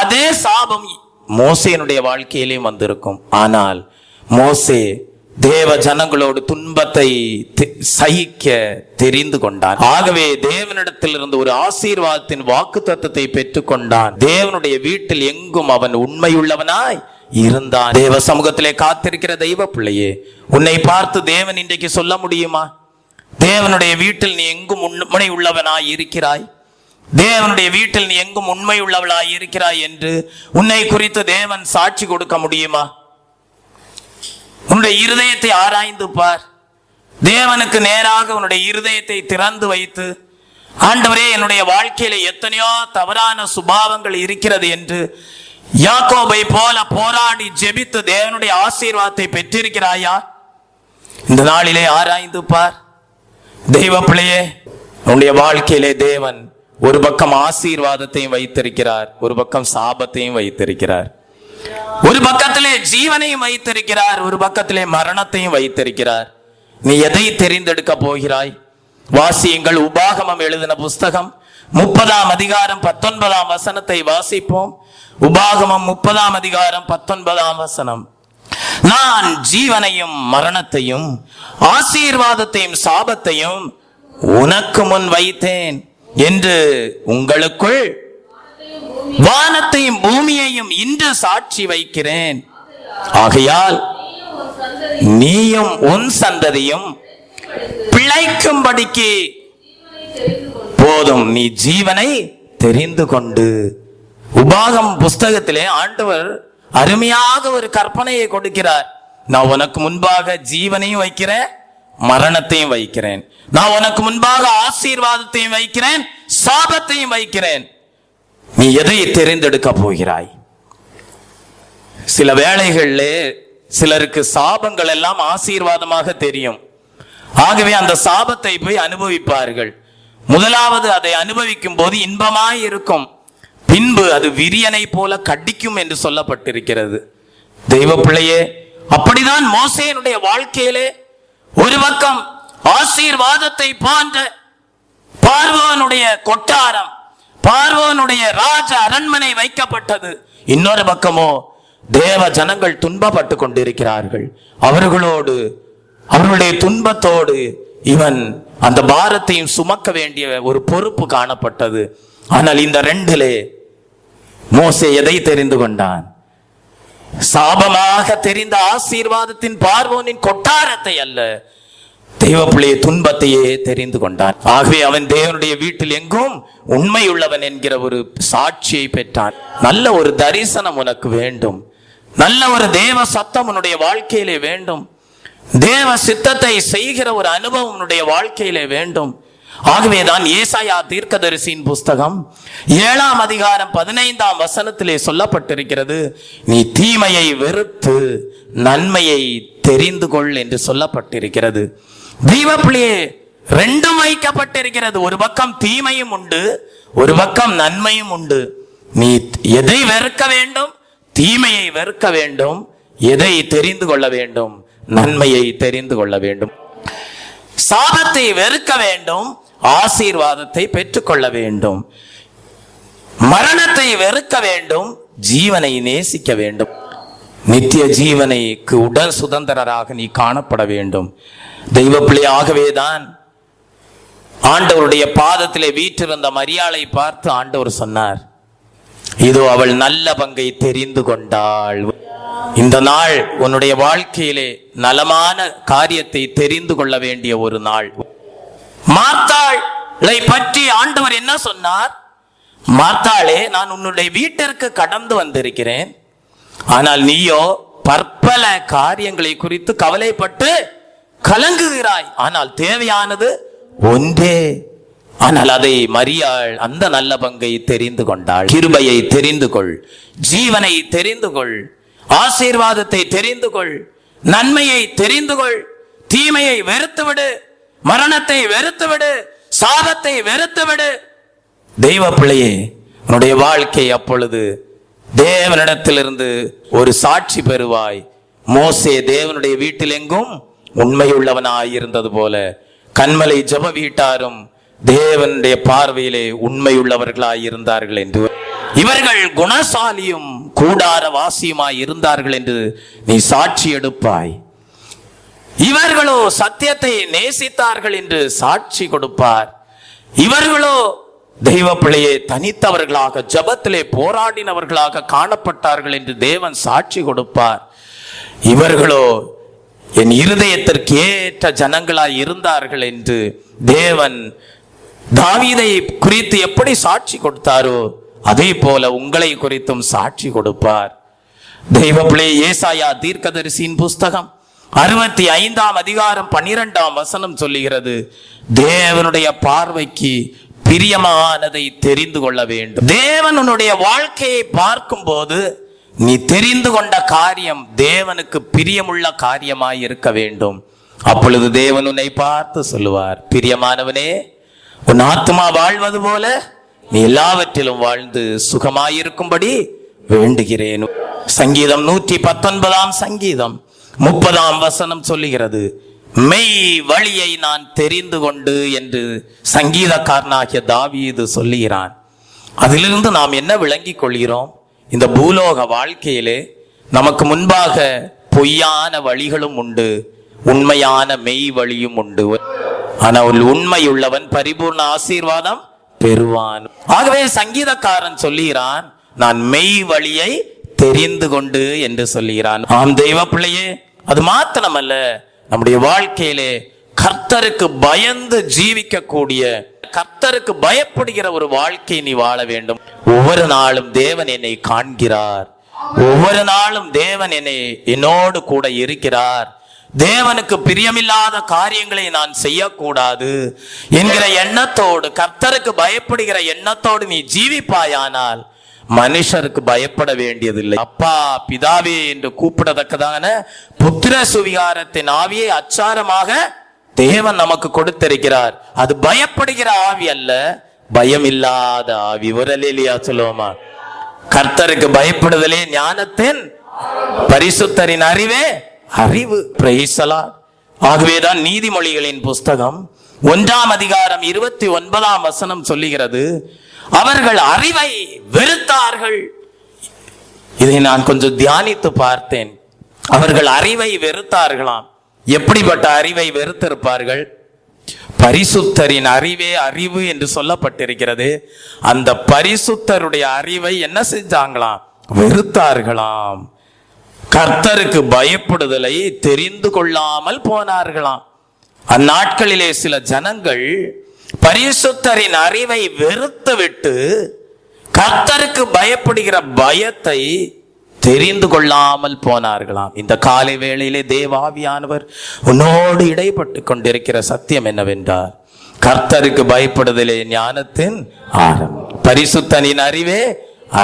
Speaker 1: அதே சாபம் மோசேனுடைய வாழ்க்கையிலேயும் வந்திருக்கும். ஆனால் மோசே தேவ ஜனங்களோடு துன்பத்தை சகிக்க தெரிந்து கொண்டான். ஆகவே தேவனிடத்திலிருந்து ஒரு ஆசீர்வாதத்தின் வாக்குத்தத்தத்தை பெற்றுக்கொண்டான். தேவனுடைய வீட்டில் எங்கும் அவன் உண்மையுள்ளவனாய் இருந்தான். தேவ சமூகத்திலே காத்திருக்கிற தெய்வ பிள்ளையே, உன்னை பார்த்து தேவன் இன்றைக்கு சொல்ல முடியுமா? தேவனுடைய வீட்டில் நீ எங்கும் உண்மை உள்ளவனாய் இருக்கிறாய், தேவனுடைய வீட்டில் நீ எங்கும் உண்மை உள்ளவளாய் இருக்கிறாய் என்று உன்னை குறித்து தேவன் சாட்சி கொடுக்க முடியுமா? உன்னுடைய இருதயத்தை ஆராய்ந்து பார். தேவனுக்கு நேராக உன்னுடைய இருதயத்தை திறந்து வைத்து, ஆண்டவரே, என்னுடைய வாழ்க்கையில எத்தனையோ தவறான சுபாவங்கள் இருக்கிறது என்று யாக்கோபை போல போராடி ஜெபித்து தேவனுடைய ஆசீர்வாதத்தை பெற்றிருக்கிறாயா? இந்த நாளிலே ஆராய்ந்து பார். தெய்வ பிள்ளையே, உன்னுடைய வாழ்க்கையிலே தேவன் ஒரு பக்கம் ஆசீர்வாதத்தையும் வைத்திருக்கிறார், ஒரு பக்கம் சாபத்தையும் வைத்திருக்கிறார். ஒரு பக்கத்திலே ஜீவனையும் வைத்திருக்கிறார், ஒரு பக்கத்திலே மரணத்தையும் வைத்திருக்கிறார். நீ எதை தெரிந்தெடுக்க போகிறாய்? வாசியுங்கள். உபாகமம் எழுதின புஸ்தகம் 30ஆம் அதிகாரம் 19ஆம் வசனத்தை வாசிப்போம். உபாகமம் 30ஆம் அதிகாரம் 19ஆம் வசனம். நான் ஜீவனையும் மரணத்தையும் ஆசீர்வாதத்தையும் சாபத்தையும் உனக்கு முன் வைத்தேன் என்று உங்களுக்குள் வானத்தையும் பூமியையும் இன்று சாட்சி வைக்கிறேன். ஆகையால் நீயும் உன் சந்ததியும் பிழைக்கும்படிக்கு போதும் நீ ஜீவனை தெரிந்து கொண்டு. உபாகம் புஸ்தகத்திலே ஆண்டவர் அருமையாக ஒரு கற்பனையை கொடுக்கிறார். நான் உனக்கு முன்பாக ஜீவனையும் வைக்கிறேன், மரணத்தையும் வைக்கிறேன். நான் உனக்கு முன்பாக ஆசீர்வாதத்தையும் வைக்கிறேன், சாபத்தையும் வைக்கிறேன். நீ எதை தேர்ந்தெடுக்க போகிறாய்? சில வேளைகளிலே சிலருக்கு சாபங்கள் எல்லாம் ஆசீர்வாதமாக தெரியும். ஆகவே அந்த சாபத்தை போய் அனுபவிப்பார்கள். முதலாவது அதை அனுபவிக்கும் போது இன்பமாய் இருக்கும், பின்பு அது விரியனை போல கடிக்கும் என்று சொல்லப்பட்டிருக்கிறது. தெய்வ பிள்ளையே, அப்படிதான் மோசேயினுடைய வாழ்க்கையிலே ஒரு பக்கம் ஆசீர்வாதத்தை போன்ற பார்வோனுடைய கொட்டாரம், பார்வோனுடைய ராஜ அரண்மனை வைக்கப்பட்டது. இன்னொரு பக்கமோ தேவ ஜனங்கள் துன்பப்பட்டு கொண்டிருக்கிறார்கள். அவர்களோடு, அவர்களுடைய துன்பத்தோடு இவன் அந்த பாரத்தையும் சுமக்க வேண்டிய ஒரு பொறுப்பு காணப்பட்டது. ஆனால் இந்த ரெண்டிலே மோசே எதை தெரிந்து கொண்டான்? சாபமாக தெரிந்த ஆசீர்வாதத்தின் பார்வோனின் கொட்டாரத்தை அல்ல, தெய்வ பிள்ளைய துன்பத்தையே தெரிந்து கொண்டான். ஆகவே அவன் தேவனுடைய வீட்டில் எங்கும் உண்மையுள்ளவன் என்கிற ஒரு சாட்சியை பெற்றான். நல்ல ஒரு தரிசனம் உனக்கு வேண்டும், நல்ல ஒரு தேவ சத்தம் உன்னுடைய வாழ்க்கையிலே வேண்டும், தேவ சித்தத்தை செய்கிற ஒரு அனுபவம் உன்னுடைய வாழ்க்கையிலே வேண்டும். ஆகவேதான் ஏசாயா தீர்க்கதரிசியின் புஸ்தகம் 7ஆம் அதிகாரம் 15ஆம் வசனத்திலே சொல்லப்பட்டிருக்கிறது, நீ தீமையை வெறுத்து நன்மையை தெரிந்து கொள் என்று சொல்லப்பட்டிருக்கிறது. தெய்வ பிள்ளையே, ரெண்டும் வைக்கப்பட்டிருக்கிறது. ஒரு பக்கம் தீமையும் உண்டு, ஒரு பக்கம் நன்மையும் உண்டு. நீ எதை வெறுக்க வேண்டும்? தீமையை வெறுக்க வேண்டும். எதை தெரிந்து கொள்ள வேண்டும்? நன்மையை தெரிந்து கொள்ள வேண்டும். சாபத்தை வெறுக்க வேண்டும், ஆசீர்வாதத்தை பெற்றுக்கொள்ள வேண்டும். மரணத்தை வெறுக்க வேண்டும், ஜீவனை நேசிக்க வேண்டும். நித்திய ஜீவனைக்கு உடல் சுதந்திரராக நீ காணப்பட வேண்டும். தெய்வ பிள்ளையாகவேதான் ஆண்டவருடைய பாதத்திலே வீற்றிருந்த மரியாளை பார்த்து ஆண்டவர் சொன்னார், இதோ அவள் நல்ல பங்கை தெரிந்து கொண்டாள். இந்த நாள் உன்னுடைய வாழ்க்கையிலே நலமான காரியத்தை தெரிந்து கொள்ள வேண்டிய ஒரு நாள். மார்த்தாளை பற்றி ஆண்டவர் என்ன சொன்னார்? மார்த்தாளே, நான் உன்னுடைய வீட்டிற்கு கடந்து வந்திருக்கிறேன், ஆனால் நீயோ பற்பல காரியங்களை குறித்து கவலைப்பட்டு கலங்குகிறாய். ஆனால் தேவையானது ஒன்றே. ஆனால் அதை மரியாள் அந்த நல்ல பங்கை தெரிந்து கொண்டாள். கிருபையை தெரிந்து கொள், ஜீவனை தெரிந்து கொள், ஆசீர்வாதத்தை தெரிந்து கொள், நன்மையை தெரிந்து கொள். தீமையை வெறுத்துவிடு, மரணத்தை வெறுத்துவிடு, சாபத்தை வெறுத்துவிடு. தெய்வ பிள்ளையே, உன்னுடைய வாழ்க்கை அப்பொழுது தேவனிடத்திலிருந்து ஒரு சாட்சி பெறுவாய். மோசே தேவனுடைய வீட்டில் எங்கும் உண்மையுள்ளவனாய் இருந்தது போல கன்மலை ஜெப வீட்டாரும் தேவனுடைய பார்வையிலே உண்மையுள்ளவர்களாய் இருந்தார்கள் என்று, இவர்கள் குணசாலியும் கூடார வாசியுமாய் இருந்தார்கள் என்று நீ சாட்சி எடுப்பாய். இவர்களோ சத்தியத்தை நேசித்தார்கள் என்று சாட்சி கொடுப்பார். இவர்களோ தெய்வ பிள்ளையை தனித்தவர்களாக ஜெபத்திலே போராடினவர்களாக காணப்பட்டார்கள் என்று தேவன் சாட்சி கொடுப்பார். இவர்களோ என் இருதயத்திற்கு ஏற்ற ஜனங்களாய் இருந்தார்கள் என்று தேவன் தாவீதை குறித்து எப்படி சாட்சி கொடுத்தாரோ அதே போல உங்களை குறித்தும் சாட்சி கொடுப்பார். தெய்வ பிள்ளை, ஏசாயா தீர்க்கதரிசியின் புஸ்தகம் 65ஆம் அதிகாரம் 12ஆம் வசனம் சொல்லுகிறது, தேவனுடைய பார்வைக்கு பிரியமானதை தெரிந்து கொள்ள வேண்டும். தேவன் உன்னுடைய வாழ்க்கையை பார்க்கும் போது நீ தெரிந்து கொண்ட காரியம் தேவனுக்கு பிரியமுள்ள காரியமாய் இருக்க வேண்டும். அப்பொழுது தேவன் உன்னை பார்த்து சொல்லுவார், பிரியமானவனே, உன் ஆத்மா வாழ்வது போல நீ எல்லாவற்றிலும் வாழ்ந்து சுகமாயிருக்கும்படி வேண்டுகிறேன். சங்கீதம் 119ஆம் சங்கீதம் 30ஆம் வசனம் சொல்லுகிறது, மெய் வழியை நான் தெரிந்து கொண்டு என்று சங்கீதக்காரனாகிய தாவீது சொல்லுகிறான். அதிலிருந்து நாம் என்ன விளங்கிக் கொள்கிறோம்? இந்த பூலோக வாழ்க்கையிலே நமக்கு முன்பாக பொய்யான வழிகளும் உண்டு, உண்மையான மெய் வழியும் உண்டு. ஆனால் உண்மையுள்ளவன் பரிபூர்ண ஆசீர்வாதம் பெறுவான். ஆகவே சங்கீதக்காரன் சொல்லுகிறான், நான் மெய் வழியை தெரிந்து கொண்டு என்று சொல்லுகிறான். ஆம் தெய்வ பிள்ளையே, அது மாத்திரமல்ல, நம்முடைய வாழ்க்கையிலே கர்த்தருக்கு பயந்து ஜீவிக்கக்கூடிய, கர்த்தருக்கு பயப்படுகிற ஒரு வாழ்க்கை நீ வாழ வேண்டும். ஒவ்வொரு நாளும் தேவன் என்னை காண்கிறார், ஒவ்வொரு நாளும் தேவன் என்னோடு கூட இருக்கிறார், தேவனுக்கு பிரியமில்லாத காரியங்களை நான் செய்யக்கூடாது என்கிற எண்ணத்தோடு, கர்த்தருக்கு பயப்படுகிற எண்ணத்தோடு நீ ஜீவிப்பாயானால் மனுஷருக்கு பயப்பட வேண்டியதில்லை. அப்பா பிதாவே என்று கூப்பிடத்தக்கதான புத்திர சுவிகாரத்தின் ஆவியை அச்சாரமாக தேவன் நமக்கு கொடுத்திருக்கிறார். அது பயப்படுகிற ஆவி அல்ல, பயம் இல்லாத ஆவி. ஒரு அல்லேலூயா சொல்லுவோமா? கர்த்தருக்கு பயப்படுதலே ஞானத்தின், பரிசுத்தரின் அறிவே அறிவு. Praise the Lord. ஆகவேதான் நீதிமொழிகளின் புஸ்தகம் 1ஆம் அதிகாரம் 29ஆம் வசனம் சொல்லுகிறது, அவர்கள் அறிவை வெறுத்தார்கள். இதை நான் கொஞ்சம் தியானித்து பார்த்தேன். அவர்கள் அறிவை வெறுத்தார்களாம். எப்படிப்பட்ட அறிவை வெறுத்திருப்பார்கள்? பரிசுத்தரின் அறிவே அறிவு என்று சொல்லப்பட்டிருக்கிறது. அந்த பரிசுத்தருடைய அறிவை என்ன செஞ்சாங்களாம்? வெறுத்தார்களாம். கர்த்தருக்கு பயப்படுதலை தெரிந்து கொள்ளாமல் போனார்களாம். அந்நாட்களிலே சில ஜனங்கள் பரிசுத்தரின் அறிவை வெறுத்து விட்டு கர்த்தருக்கு பயப்படுகிற பயத்தை தெரிந்து கொள்ளாமல் போனார்களாம். இந்த காலை வேளையிலே தேவாவியானவர் உன்னோடு இடைப்பட்டு கொண்டிருக்கிற சத்தியம் என்னவென்றால், கர்த்தருக்கு பயப்படுதலே ஞானத்தின் ஆரம்பம், பரிசுத்தனின் அறிவே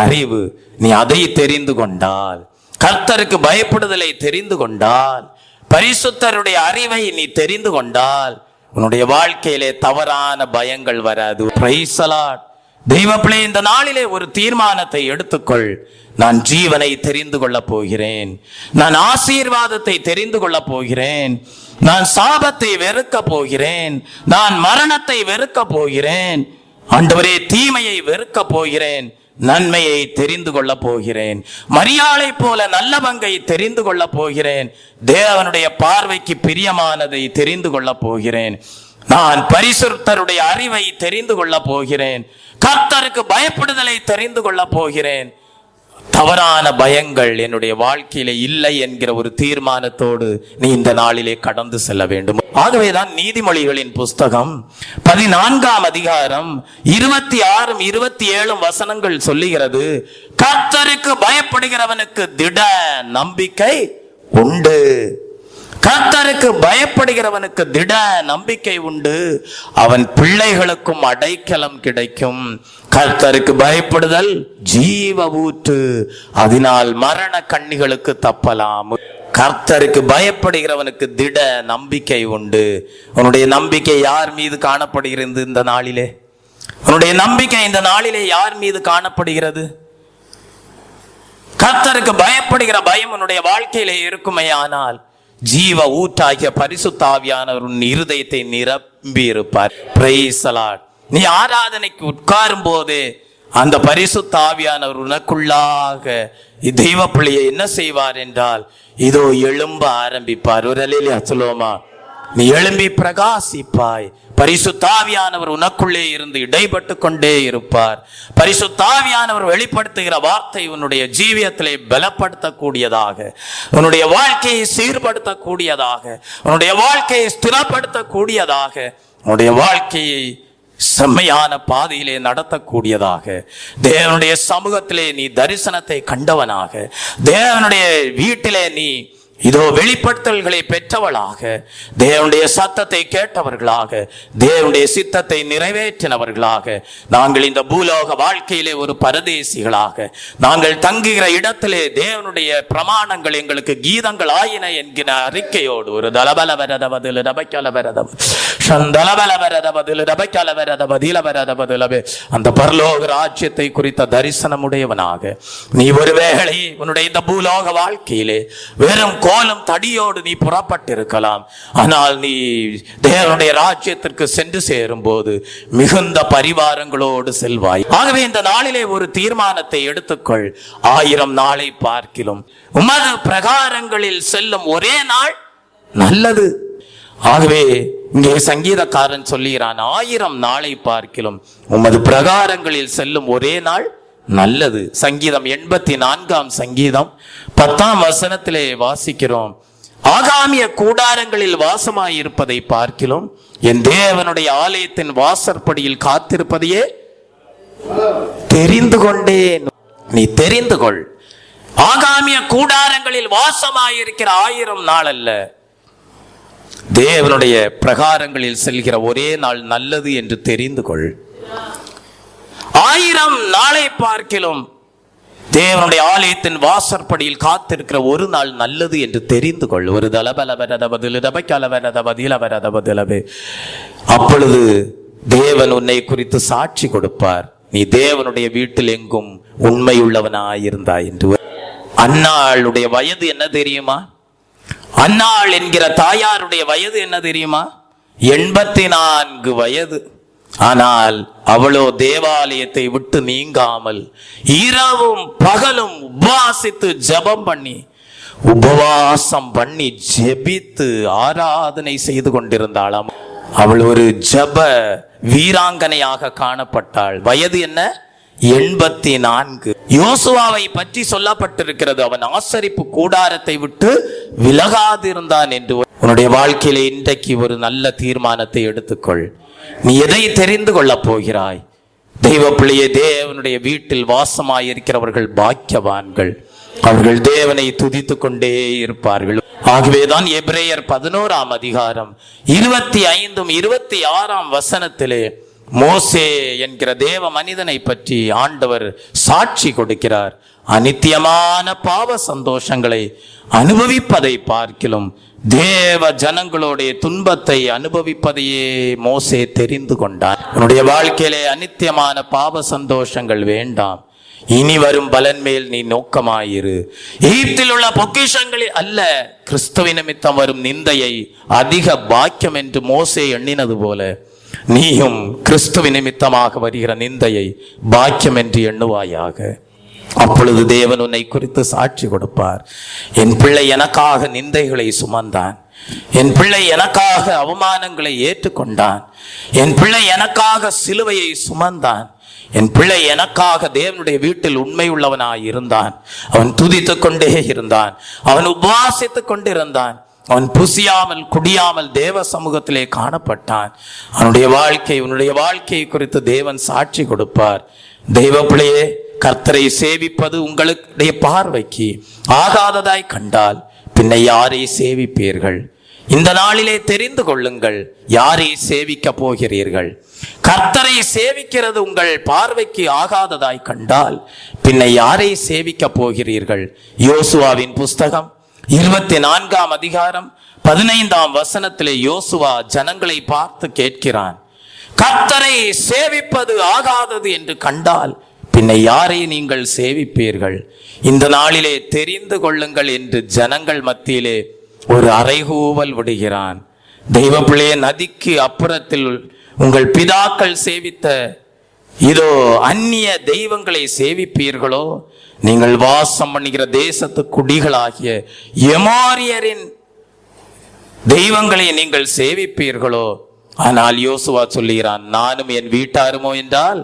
Speaker 1: அறிவு. நீ அதை தெரிந்து கொண்டால், கர்த்தருக்கு பயப்படுதலை தெரிந்து கொண்டால், பரிசுத்தருடைய அறிவை நீ தெரிந்து கொண்டால், உன்னுடைய வாழ்க்கையிலே தவறான பயங்கள் வராது. Praise the Lord. தெய்வ பிள்ளை, இந்த நாளிலே ஒரு தீர்மானத்தை எடுத்துக்கொள். நான் ஜீவனை தெரிந்து கொள்ள போகிறேன், நான் ஆசீர்வாதத்தை தெரிந்து கொள்ள போகிறேன், நான் சாபத்தை வெறுக்க போகிறேன், நான் மரணத்தை வெறுக்க போகிறேன், ஆண்டவரே தீமையை வெறுக்க போகிறேன், நன்மையை தெரிந்து கொள்ள போகிறேன், மரியாளை போல நல்ல பங்கை தெரிந்து கொள்ள போகிறேன், தேவனுடைய பார்வைக்கு பிரியமானதை தெரிந்து கொள்ள போகிறேன், நான் பரிசுத்தருடைய அறிவை தெரிந்து கொள்ள போகிறேன், கர்த்தருக்கு பயப்படுதலை தெரிந்து கொள்ள போகிறேன். தவறான பயங்கள் என்னுடைய வாழ்க்கையிலே இல்லை என்கிற ஒரு தீர்மானத்தோடு நீ இந்த நாளிலே கடந்து செல்ல வேண்டும். ஆகவேதான் நீதிமொழிகளின் புஸ்தகம் 14ஆம் அதிகாரம் 26 27 வசனங்கள் சொல்லுகிறது, கர்த்தருக்கு பயப்படுகிறவனுக்கு திட நம்பிக்கை உண்டு. கர்த்தருக்கு பயப்படுகிறவனுக்கு திட நம்பிக்கை உண்டு, அவன் பிள்ளைகளுக்கும் அடைக்கலம் கிடைக்கும். கர்த்தருக்கு பயப்படுதல் ஜீவ ஊற்று, அதனால் மரண கண்ணிகளுக்கு தப்பலாம். கர்த்தருக்கு பயப்படுகிறவனுக்கு திட நம்பிக்கை உண்டு. உன்னுடைய நம்பிக்கை யார் மீது காணப்படுகிறது இந்த நாளிலே? உன்னுடைய நம்பிக்கை இந்த நாளிலே யார் மீது காணப்படுகிறது? கர்த்தருக்கு பயப்படுகிற பயம் உன்னுடைய வாழ்க்கையிலே இருக்குமேயானால், ஜீவ ஊற்றாகிய பரிசுத்த ஆவியானவர் உன் இருதயத்தை நிரம்பி இருப்பார். Praise the Lord. நீ ஆராதனைக்கு உட்காரும் போது அந்த பரிசுத்த ஆவியானவர் உனக்குள்ளாக தெய்வ பிள்ளையை என்ன செய்வார் என்றால், இதோ எழும்ப ஆரம்பிப்பார். ஒரு அல்லேலூயா சொல்லுவோமா? நீ எழும்பி பிரகாசிப்பாய். பரிசுத்த ஆவியானவர் உனக்குள்ளே இருந்து இடைப்பட்டு கொண்டே இருப்பார். பரிசுத்த ஆவியானவர் வெளிப்படுத்துகிற வார்த்தை உன்னுடைய ஜீவியத்திலே பலப்படுத்தக்கூடியதாக, உன்னுடைய வாழ்க்கையை சீர்படுத்தக்கூடியதாக, உன்னுடைய வாழ்க்கையை ஸ்திரப்படுத்தக்கூடியதாக, உன்னுடைய வாழ்க்கையை செம்மையான பாதையிலே நடத்தக்கூடியதாக, தேவனுடைய சமூகத்திலே நீ தரிசனத்தை கண்டவனாக, தேவனுடைய வீட்டிலே நீ இதோ வெளிப்படுத்தல்களை பெற்றவளாக, தேவனுடைய சத்தத்தை கேட்டவர்களாக, தேவனுடைய சித்தத்தை நிறைவேற்றினவர்களாக, நாங்கள் இந்த பூலோக வாழ்க்கையிலே ஒரு பரதேசிகளாக, நாங்கள் தங்குகிற இடத்திலே தேவனுடைய பிரமாணங்கள் எங்களுக்கு கீதங்கள் ஆயின என்கிற அறிக்கையோடு ஒரு தலபலவரதவதில் ரபக்கலவரதவ சந்தலபலவரதவதில் ரபக்கலவரதவதிலவரதவதிலவே அந்த பரலோக ராஜ்யத்தை குறித்த தரிசனமுடையவனாக நீ ஒருவேளை உன்னுடைய இந்த பூலோக வாழ்க்கையிலே வெறும் கோலம் தடியோடு நீ புறப்பட்டிருக்கலாம். ஆனால் நீ தேவனுடைய ராஜ்யத்திற்கு சென்று சேரும் போது மிகுந்த பரிவாரங்களோடு செல்வாய். ஆகவே இந்த நாளிலே ஒரு தீர்மானத்தை எடுத்துக்கொள். 1000 நாளை பார்க்கிலும் உமது பிரகாரங்களில் செல்லும் ஒரே நாள் நல்லது. ஆகவே இங்கே சங்கீதக்காரன் சொல்லுகிறான், 1000 நாளை பார்க்கிலும் உமது பிரகாரங்களில் செல்லும் ஒரே நாள் நல்லது. சங்கீதம் 84ஆம் சங்கீதம் 10ஆம் வசனத்திலே வாசிக்கிறோம், ஆகாமிய கூடாரங்களில் வாசமாய் இருப்பதை பார்க்கிலும் என் தேவனுடைய ஆலயத்தின் வாசற்படியில் காத்திருப்பதையே தெரிந்து கொண்டேன். நீ தெரிந்து கொள். ஆகாமிய கூடாரங்களில் வாசமாயிருக்கிற 1000 நாள் அல்ல, தேவனுடைய பிரகாரங்களில் செல்கிற ஒரே நாள் நல்லது என்று தெரிந்து கொள். 1000 நாளை பார்க்கிலும் தேவனுடைய ஆலயத்தின் வாசற்படியில் காத்திருக்கிற ஒரு நாள் நல்லது என்று தெரிந்து கொள். ஒரு அப்பொழுது தேவன் உன்னை குறித்து சாட்சி கொடுப்பார். நீ தேவனுடைய வீட்டில் எங்கும் உண்மையுள்ளவனாயிருந்தாய் என்று. அன்னாளுடைய வயது என்ன தெரியுமா? அன்னாள் என்கிற தாயாருடைய வயது என்ன தெரியுமா? 84 வயது. ஆனால் அவளோ தேவாலயத்தை விட்டு நீங்காமல் இரவும் பகலும் உபவாசம் பண்ணி ஜெபித்து ஆராதனை செய்து கொண்டிருந்தாளாம். அவள் ஒரு ஜெப வீராங்கனையாக காணப்பட்டாள். வயது என்ன? 84. யோசுவாவை பற்றி சொல்லப்பட்டிருக்கிறது, அவன் ஆசரிப்பு கூடாரத்தை விட்டு விலகாதிருந்தான் என்று. உன்னுடைய வாழ்க்கையில இன்றைக்கு ஒரு நல்ல தீர்மானத்தை எடுத்துக்கொள். நீ எதை தெரிந்து கொள்ளப் போகிறாய்? தெய்வ பிள்ளையே, தேவனுடைய வீட்டில் வாசமாயிருக்கிறவர்கள் பாக்கியவான்கள். அவர்கள் தேவனை துதித்துக் கொண்டே இருப்பார்கள். ஆகவேதான் எபிரேயர் 11ஆம் அதிகாரம் 25 26 வசனத்திலே மோசே என்கிற தேவ மனிதனை பற்றி ஆண்டவர் சாட்சி கொடுக்கிறார். அநித்தியமான பாவ சந்தோஷங்களை அனுபவிப்பதை பார்க்கிலும் தேவ ஜனங்களுடைய துன்பத்தை அனுபவிப்பதையே மோசே தெரிந்து கொண்டார். உன்னுடைய வாழ்க்கையிலே அநித்தியமான பாவ சந்தோஷங்கள் வேண்டாம். இனி வரும் பலன் மேல் நீ நோக்கமாயிரு. எகிப்தில் உள்ள பொக்கிஷங்களில் அல்ல, கிறிஸ்துவின் நிமித்தம் வரும் நிந்தையை அதிக பாக்கியம் என்று மோசே எண்ணினது போல நீயும் கிறிஸ்துவின் நிமித்தமாக வருகிற நிந்தையை பாக்கியம் என்று எண்ணுவாயாக. அப்பொழுது தேவன் உன்னை குறித்து சாட்சி கொடுப்பார். என் பிள்ளை எனக்காக நிந்தைகளை சுமந்தான், என் பிள்ளை எனக்காக அவமானங்களை ஏற்றுக்கொண்டான், என் பிள்ளை எனக்காக சிலுவையை சுமந்தான், என் பிள்ளை எனக்காக தேவனுடைய வீட்டில் உண்மை உள்ளவனாய் இருந்தான். அவன் துதித்துக் கொண்டே இருந்தான், அவன் உபவாசித்துக் கொண்டிருந்தான், அவன் புசியாமல் குடியாமல் தேவ சமூகத்திலே காணப்பட்டான். அவனுடைய உன்னுடைய வாழ்க்கையை குறித்து தேவன் சாட்சி கொடுப்பார். தெய்வ பிள்ளையே, கர்த்தரை சேவிப்பது உங்களுடைய பார்வைக்கு ஆகாததாய் கண்டால் பின்ன யாரை சேவிப்பீர்கள்? இந்த நாளிலே தெரிந்து கொள்ளுங்கள், யாரை சேவிக்க போகிறீர்கள். கர்த்தரை சேவிக்கிறது உங்கள் பார்வைக்கு ஆகாததாய் கண்டால் பின்ன யாரை சேவிக்க போகிறீர்கள்? யோசுவாவின் புஸ்தகம் 24ஆம் அதிகாரம் 15ஆம் வசனத்திலே யோசுவா ஜனங்களை பார்த்து கேட்கிறான், கர்த்தரை சேவிப்பது ஆகாதது என்று கண்டால் பின்ன யாரை நீங்கள் சேவிப்பீர்கள்? இந்த நாளிலே தெரிந்து கொள்ளுங்கள் என்று ஜனங்கள் மத்தியிலே ஒரு அறைகூவல் விடுகிறான். தெய்வ பிள்ளையே, நதிக்கு அப்புறத்தில் உங்கள் பிதாக்கள் சேவித்த இதோ அந்நிய தெய்வங்களை சேவிப்பீர்களோ? நீங்கள் வாசம் பண்ணுகிற தேசத்து குடிகளாகிய எமோரியரின் தெய்வங்களை நீங்கள் சேவிப்பீர்களோ? ஆனால் யோசுவா சொல்லுகிறான், நானும் என் வீட்டாருமோ என்றால்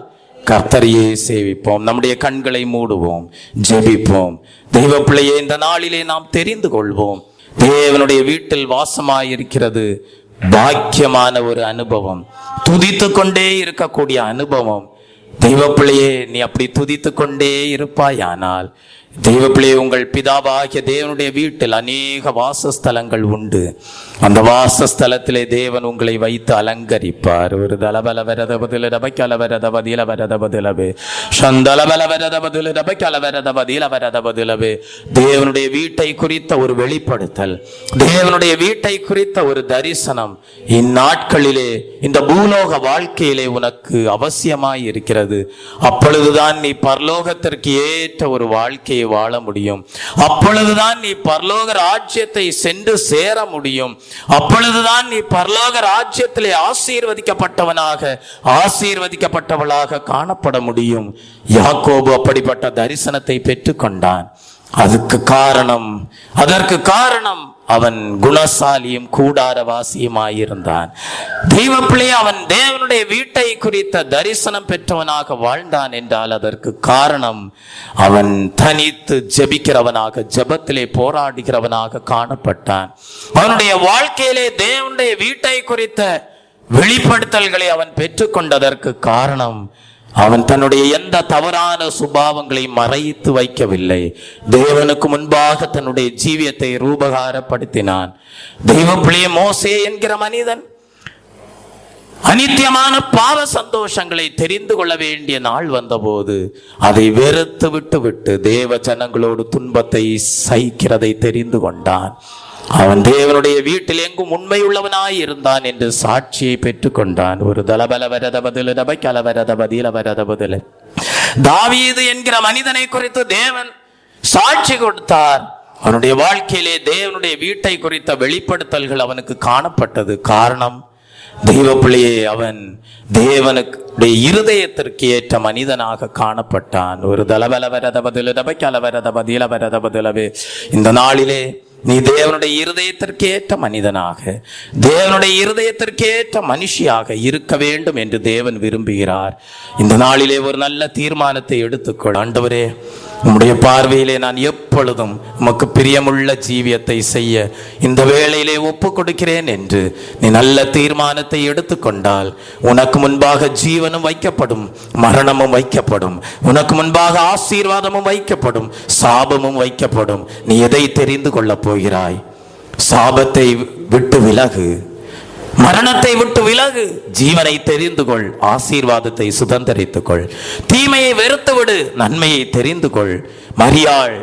Speaker 1: கர்த்தரையே சேவிப்போம். நம்முடைய கண்களை மூடுவோம், ஜெபிப்போம். தெய்வ பிள்ளையே, இந்த நாளிலே நாம் தெரிந்து கொள்வோம், தேவனுடைய வீட்டில் வாசமாயிருக்கிறது பாக்கியமான ஒரு அனுபவம், துதித்து கொண்டே இருக்கக்கூடிய அனுபவம். தெய்வ பிள்ளையே, நீ அப்படி துதித்து கொண்டே இருப்பாயானால், தெய்வ பிள்ளையே, உங்கள் பிதாவாகிய தேவனுடைய வீட்டில் அநேக வாசஸ்தலங்கள் உண்டு. அந்த வாசஸ்தலத்திலே தேவன் உங்களை வைத்து அலங்கரிப்பார். ஒரு தலபல வரத பதில ரபக்கல வரத பதில வரத பதிலவே சந்தலபல வரத பதில ரபக்கல வரத பதில வரத பதிலவே. தேவனுடைய வீட்டை குறித்த ஒரு வெளிப்படுத்தல், தேவனுடைய வீட்டை குறித்த ஒரு தரிசனம் இந்நாட்களிலே இந்த பூலோக வாழ்க்கையிலே உனக்கு அவசியமாய் இருக்கிறது. அப்பொழுதுதான் நீ பரலோகத்திற்கு ஏற்ற ஒரு வாழ்க்கையை வாழ முடியும். அப்பொழுதுதான் நீ பரலோக ராஜ்யத்தை சென்று சேர முடியும். அப்பொழுதுதான் நீ பரலோக ராஜ்யத்திலே ஆசீர்வதிக்கப்பட்டவளாக காணப்பட முடியும். யாக்கோபு அப்படிப்பட்ட தரிசனத்தை பெற்றுக்கொண்டான். அதற்கு காரணம் அவன் குணசாலியும் கூடாரவாசியுமாயிருந்தான். தெய்வ பிள்ளை, அவன் தேவனுடைய வீட்டை குறித்த தரிசனம் பெற்றவனாக வாழ்ந்தான் என்றால் அதற்கு காரணம் அவன் தனித்து ஜெபிக்கிறவனாக, ஜெபத்திலே போராடுகிறவனாக காணப்பட்டான். அவனுடைய வாழ்க்கையிலே தேவனுடைய வீட்டை குறித்த வெளிப்படுத்தல்களை அவன் பெற்றுக்கொண்டதற்கு காரணம் அவன் தன்னுடைய எந்த தவறான சுபாவங்களை மறைத்து வைக்கவில்லை. தேவனுக்கு முன்பாக தன்னுடைய ஜீவியத்தை ரூபகாரப்படுத்தினான். தெய்வ பிள்ளையே, மோசே என்கிற மனிதன் அநித்தியமான பாவ சந்தோஷங்களை தெரிந்து கொள்ள வேண்டிய நாள் வந்தபோது அதை வெறுத்து விட்டு தேவ ஜனங்களோடு துன்பத்தை சகிக்கிறதை தெரிந்து கொண்டான். அவன் தேவனுடைய வீட்டில் எங்கும் உண்மை உள்ளவனாய் இருந்தான் என்று சாட்சியை பெற்றுக் கொண்டான். ஒரு தலபல வரத பதில நபைக்கல வரத பதில வரத பதில. தாவீது என்கிற மனிதனை குறித்து தேவன் சாட்சி கொடுத்தார். அவனுடைய வாழ்க்கையிலே தேவனுடைய வீட்டை குறித்த வெளிப்படுத்தல்கள் அவனுக்கு காணப்பட்டது. காரணம், தெய்வ பிள்ளையே, அவன் தேவனுடைய இருதயத்திற்கு ஏற்ற மனிதனாக காணப்பட்டான். ஒரு தலபல வரத பதில நபைக்கல வரத பதில வரத பதிலவே. இந்த நாளிலே நீ தேவனுடைய இருதயத்திற்கு ஏற்ற மனிதனாக, தேவனுடைய இருதயத்திற்கு ஏற்ற மனுஷியாக இருக்க வேண்டும் என்று தேவன் விரும்புகிறார். இந்த நாளிலே ஒரு நல்ல தீர்மானத்தை எடுத்துக்கொள். ஆண்டவரே, உம்முடைய பார்வையிலே நான் எப்பொழுதும் உமக்கு பிரியமுள்ள ஜீவியத்தை செய்ய இந்த வேளையிலே ஒப்பு கொடுக்கிறேன் என்று நீ நல்ல தீர்மானத்தை எடுத்துக்கொண்டால் உனக்கு முன்பாக ஜீவனும் வைக்கப்படும், மரணமும் வைக்கப்படும். உனக்கு முன்பாக ஆசீர்வாதமும் வைக்கப்படும், சாபமும் வைக்கப்படும். நீ எதை தெரிந்து கொள்ளப் போகிறாய்? சாபத்தை விட்டு விலகு, மரணத்தை விட்டு விலகு, ஜீவனை தெரிந்து கொள், ஆசீர்வாதத்தை சுதந்தரித்துக் கொள். தீமையை வெறுத்து விடு, நன்மையை தெரிந்து கொள். மரியாள்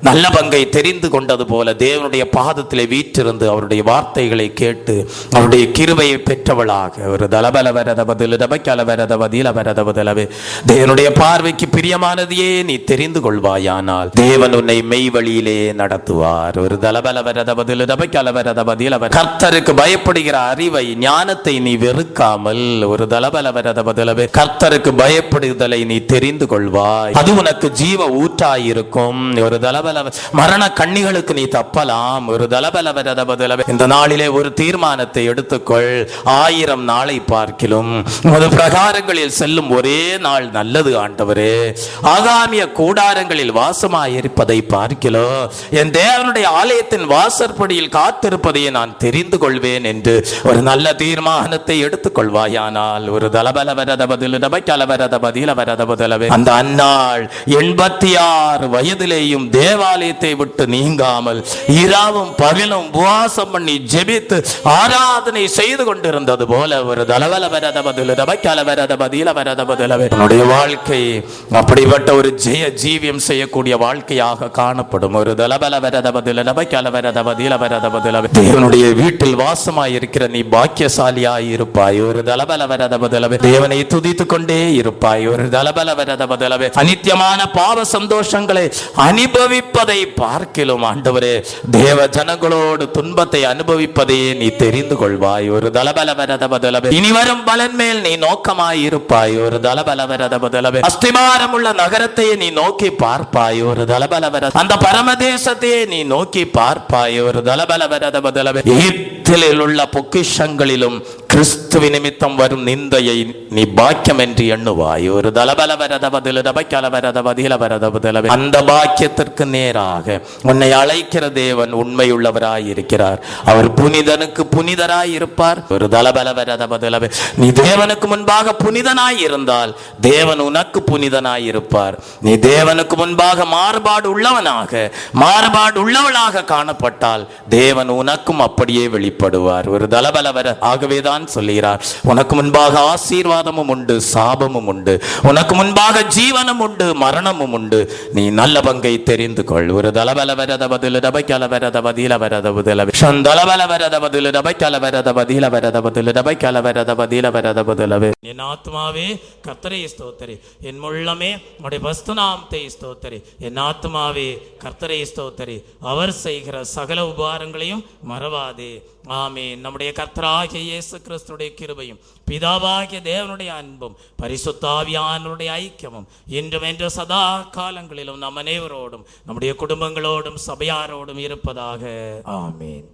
Speaker 1: நல்ல பங்கை தெரிந்து கொண்டது போல தேவனுடைய பாதத்திலே வீற்றிருந்து அவருடைய வார்த்தைகளை கேட்டு அவருடைய கிருபையை பெற்றவளாக ஒரு தலபல வரத பதில நபைக்கல வரத பதில வரத பதிலவே. தேவனுடைய பார்வைக்கு பிரியமானதையே நீ தெரிந்து கொள்வாயானால் தேவன் உன்னை மெய் வழியிலே நடத்துவார். ஒரு தலபல வரத பதில நபைக்கல வரத பதில. கர்த்தருக்கு பயப்படுகிற அறிவை, ஞானத்தை நீ வெறுக்காமல் ஒரு தலபல வரத பதிலவே கர்த்தருக்கு பயப்படுதலை நீ தெரிந்து கொள்வாய். அது உனக்கு ஜீவ ஊற்றாயிருக்கும். ஒரு தலபல மரண கண்ணிகளுக்கு நீ தப்பலாம். ஒரு தலபல வரத பதிலவே. இந்த நாளிலே ஒரு தீர்மானத்தை எடுத்துக்கொள். 1000 நாளை பார்க்கிலும் உமது பிரகாரங்களில் செல்லும் ஒரே நாள் நல்லது ஆண்டவரே. ஆகாமிய கூடாரங்களில் வாசமாயிருப்பதை பார்க்கிலும் என் தேவனுடைய ஆலயத்தின் வாசற்படியில் காத்திருப்பதையே நான் தெரிந்து கொள்வேன் என்று ஒரு நல்ல தீர்மானத்தை எடுத்துக்கொள்வாயானால் ஒரு தலபல வரத பதில நபைக்கல வரத பதில வரத பதிலவே. அந்த அந்நாள் 86 வயதிலேயும் தேவாலயத்தை விட்டு நீங்காமல் இரவும் பகலும் உபவாசம் பண்ணி ஜெபித்து ஆராதனை செய்து கொண்டிருந்தது போல ஒரு தலவல வரத பதில நபைக்கல வரத பதில வரத பதிலவே. என்னுடைய வாழ்க்கை அப்படிப்பட்ட ஒரு ஜெய ஜீவியம் செய்யக்கூடிய வாழ்க்கையாக காணப்படும். ஒரு தலபல வரத பதில நபைக்கல வரத பதில வரத பதிலவே. தேவனுடைய வீட்டில் வாசமாய் இருக்கிற நீ பாக்கியசாலியாய் இருப்பாய். ஒரு தலபல வரத பதிலவே. தேவனை துதித்துக் கொண்டே இருப்பாய். ஒரு தலபல வரத பதிலவே. அநித்தியமான பாவ சந்தோஷங்களை அனுபவிப்பதை பார்க்கிலும் ஆண்டவரே, தேவ ஜனங்களோடு துன்பத்தை அனுபவிப்பதையே நீ தெரிந்து கொள்வாய். ஒரு தலபல வரத பதிலவே. இனி வரும் பலன் மேல் நீ நோக்கமாய் இருப்பாய். ஒரு தலபல வரத பதிலவே. அஸ்திபாரம் உள்ள நகரத்தையே நீ நோக்கி பார்ப்பாய். ஒரு தலபல வரத. அந்த பரமதேசத்தையே நீ நோக்கி பார்ப்பாய். ஒரு தலபல வரத பதிலவே. எகிப்தில் உள்ள பொக்கிஷங்களிலும் கிறிஸ்துவ நிமித்தம் வரும் நிந்தையை நீ பாக்கியம் என்று எண்ணுவாய். ஒரு தலபல வரத பதில நபைக்கல வரத பதில வரத பதிலவே. அந்த பாக்கியத்திற்கு நேராக உன்னை அழைக்கிற தேவன் உண்மையுள்ளவராய் இருக்கிறார். அவர் புனிதனுக்கு புனிதராய் இருப்பார். ஒரு தலபல வரத பதிலவே. நீ தேவனுக்கு முன்பாக புனிதனாய் இருந்தால் தேவன் உனக்கு புனிதனாய் இருப்பார். நீ தேவனுக்கு முன்பாக மாறுபாடு உள்ளவனாக, மாறுபாடு உள்ளவளாக காணப்பட்டால் தேவன் உனக்கும் அப்படியே வெளிப்படுவார். ஒரு தலபல வர. ஆகவேதான் சொல்லுகிறார், உனக்கு முன்பாக ஆசீர்வாதமும் உண்டு, சாபமும் உண்டு. உனக்கு முன்பாக ஜீவனும் உண்டு, மரணமும் உண்டு. நீ நல்ல பங்கை தெரிந்து கொள். ஒரு தலபல வரத பதில நபைக்கல வரத பதில வரத பதிலவே. தலபல வரத பதில நபைக்கல வரத பதில வரத பதில நபைக்கல வரத பதில வரத பதிலவே. என் ஆத்மாவே கர்த்தரை ஸ்தோத்திரி, என் உள்ளமே உம்முடைய பரிசுத்த நாமத்தை ஸ்தோத்திரி. என் ஆத்மாவே கர்த்தரை ஸ்தோத்திரி, அவர் செய்கிற சகல உபகாரங்களையும் மறவாதே. ஆமென். நம்முடைய கர்த்தராகிய இயேசு கிறிஸ்துடைய கிருபையும் பிதாவாகிய தேவனுடைய அன்பும் பரிசுத்த ஆவியானவருடைய ஐக்கியமும் இன்றும் என்று சதா காலங்களிலும் நம் அனைவரோடும் நம்முடைய குடும்பங்களோடும் சபையாரோடும் இருப்பதாக. ஆமென்.